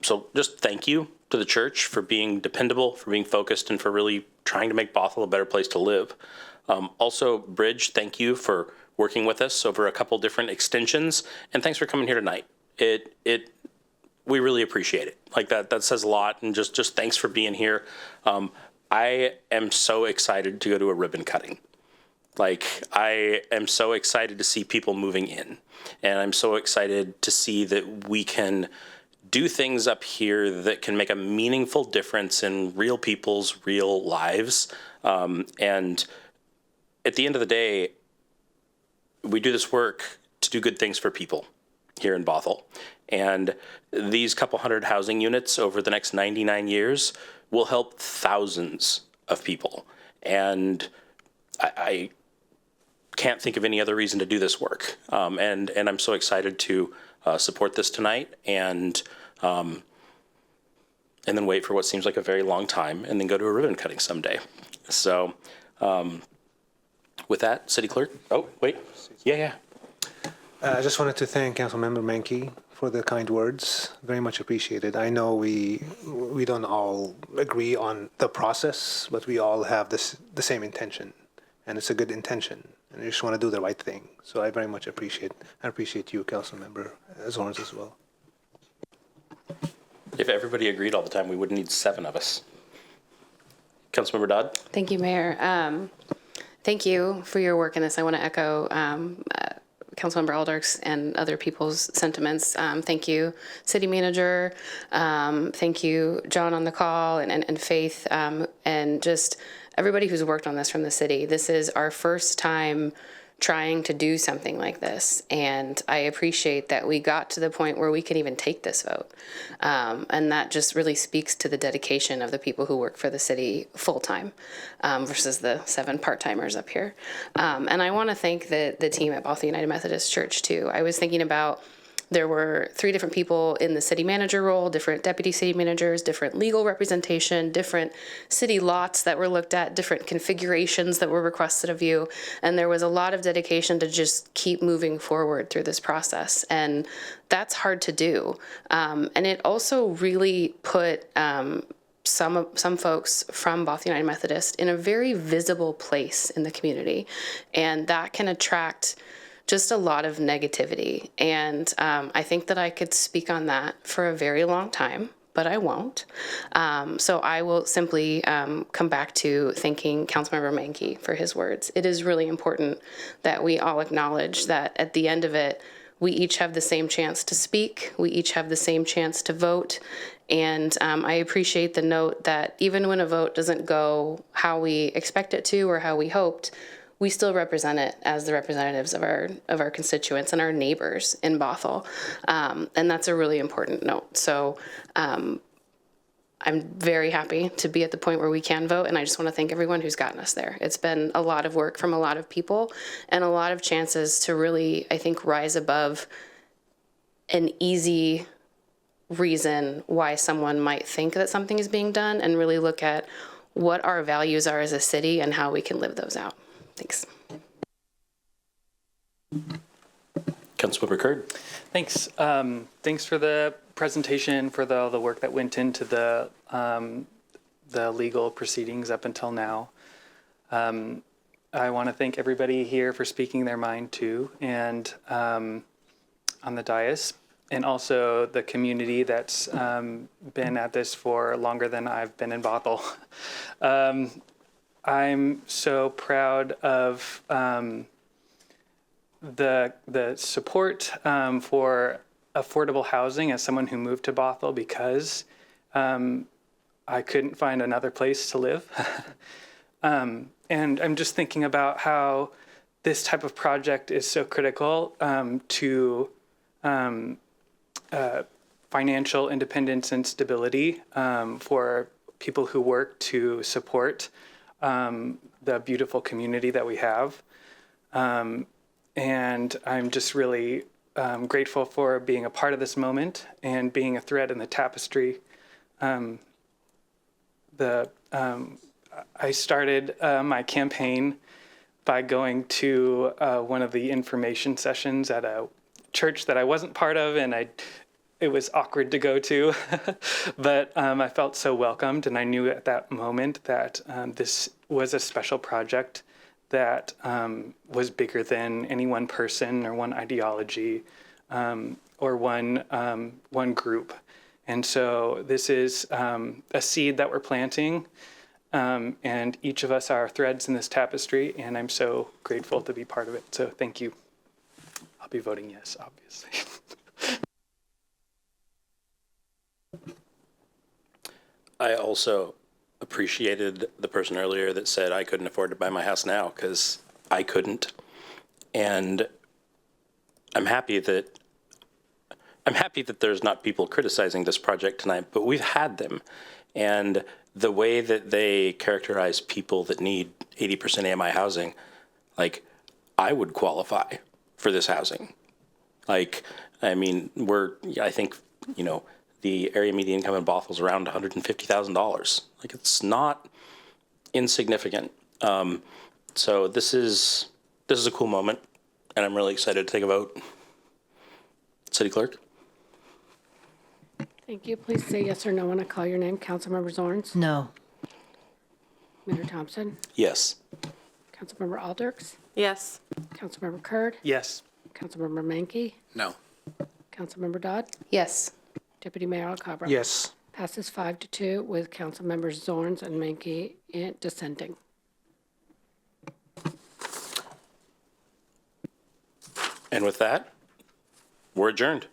So just thank you to the church for being dependable, for being focused, and for really trying to make Bothell a better place to live. Also, Bridge, thank you for working with us over a couple different extensions, and thanks for coming here tonight. We really appreciate it. Like that says a lot, and just thanks for being here. I am so excited to go to a ribbon cutting. Like, I am so excited to see people moving in, and I'm so excited to see that we can do things up here that can make a meaningful difference in real people's real lives. And at the end of the day, we do this work to do good things for people here in Bothell. And these couple hundred housing units over the next 99 years will help thousands of people. And I can't think of any other reason to do this work. And I'm so excited to support this tonight, and then wait for what seems like a very long time, and then go to a ribbon cutting someday. So with that, City Clerk. Oh, wait. Yeah. I just wanted to thank Councilmember Menke for the kind words. Very much appreciated. I know we don't all agree on the process, but we all have the same intention, and it's a good intention, and you just want to do the right thing. So I very much appreciate you, Councilmember Zorns, as well. If everybody agreed all the time, we wouldn't need 7 of us. Councilmember Dodd? Thank you, Mayor. Thank you for your work in this. I want to echo Councilmember Aldark's and other people's sentiments. Thank you, City Manager. Thank you, John on the call, and Faith, and just everybody who's worked on this from the city. This is our first time trying to do something like this, and I appreciate that we got to the point where we can even take this vote, and that just really speaks to the dedication of the people who work for the city full-time versus the 7 part-timers up here. And I want to thank the team at Bothell United Methodist Church too. I was thinking about, there were 3 different people in the city manager role, different deputy city managers, different legal representation, different city lots that were looked at, different configurations that were requested of you. And there was a lot of dedication to just keep moving forward through this process. And that's hard to do. And it also really put some folks from Bothell United Methodist in a very visible place in the community. And that can attract just a lot of negativity. And I think that I could speak on that for a very long time, but I won't. So I will simply come back to thanking Councilmember Menke for his words. It is really important that we all acknowledge that at the end of it, we each have the same chance to speak. We each have the same chance to vote. And I appreciate the note that even when a vote doesn't go how we expect it to or how we hoped, we still represent it as the representatives of our constituents and our neighbors in Bothell. And that's a really important note. So I'm very happy to be at the point where we can vote, and I just want to thank everyone who's gotten us there. It's been a lot of work from a lot of people and a lot of chances to really, I think, rise above an easy reason why someone might think that something is being done, and really look at what our values are as a city and how we can live those out. Thanks. Councilmember Curd. Thanks. Thanks for the presentation, for all the work that went into the legal proceedings up until now. I want to thank everybody here for speaking their mind too, and on the dais, and also the community that's been at this for longer than I've been in Bothell. I'm so proud of the support for affordable housing as someone who moved to Bothell because I couldn't find another place to live. And I'm just thinking about how this type of project is so critical to financial independence and stability for people who work to support the beautiful community that we have. And I'm just really grateful for being a part of this moment and being a thread in the tapestry. I started my campaign by going to one of the information sessions at a church that I wasn't part of, and it was awkward to go to, but I felt so welcomed, and I knew at that moment that this was a special project that was bigger than any one person or one ideology or one group. And so this is a seed that we're planting, and each of us are threads in this tapestry, and I'm so grateful to be part of it. So thank you. I'll be voting yes, obviously. I also appreciated the person earlier that said I couldn't afford to buy my house now, because I couldn't. And I'm happy that there's not people criticizing this project tonight, but we've had them. And the way that they characterize people that need 80% AMI housing, like, I would qualify for this housing. Like, I mean, I think, you know, the area median income in Bothell is around $150,000. Like, it's not insignificant. So this is a cool moment, and I'm really excited to take a vote. City Clerk? Thank you. Please say yes or no when I call your name. Councilmember Zorns? No. Mayor Thompson? Yes. Councilmember Alders? Yes. Councilmember Kurd? Yes. Councilmember Mankey? No. Councilmember Dodd? Yes. Deputy Mayor Alcabra? Yes. Passes 5-2 with Councilmembers Zorns and Mankey dissenting. And with that, we're adjourned.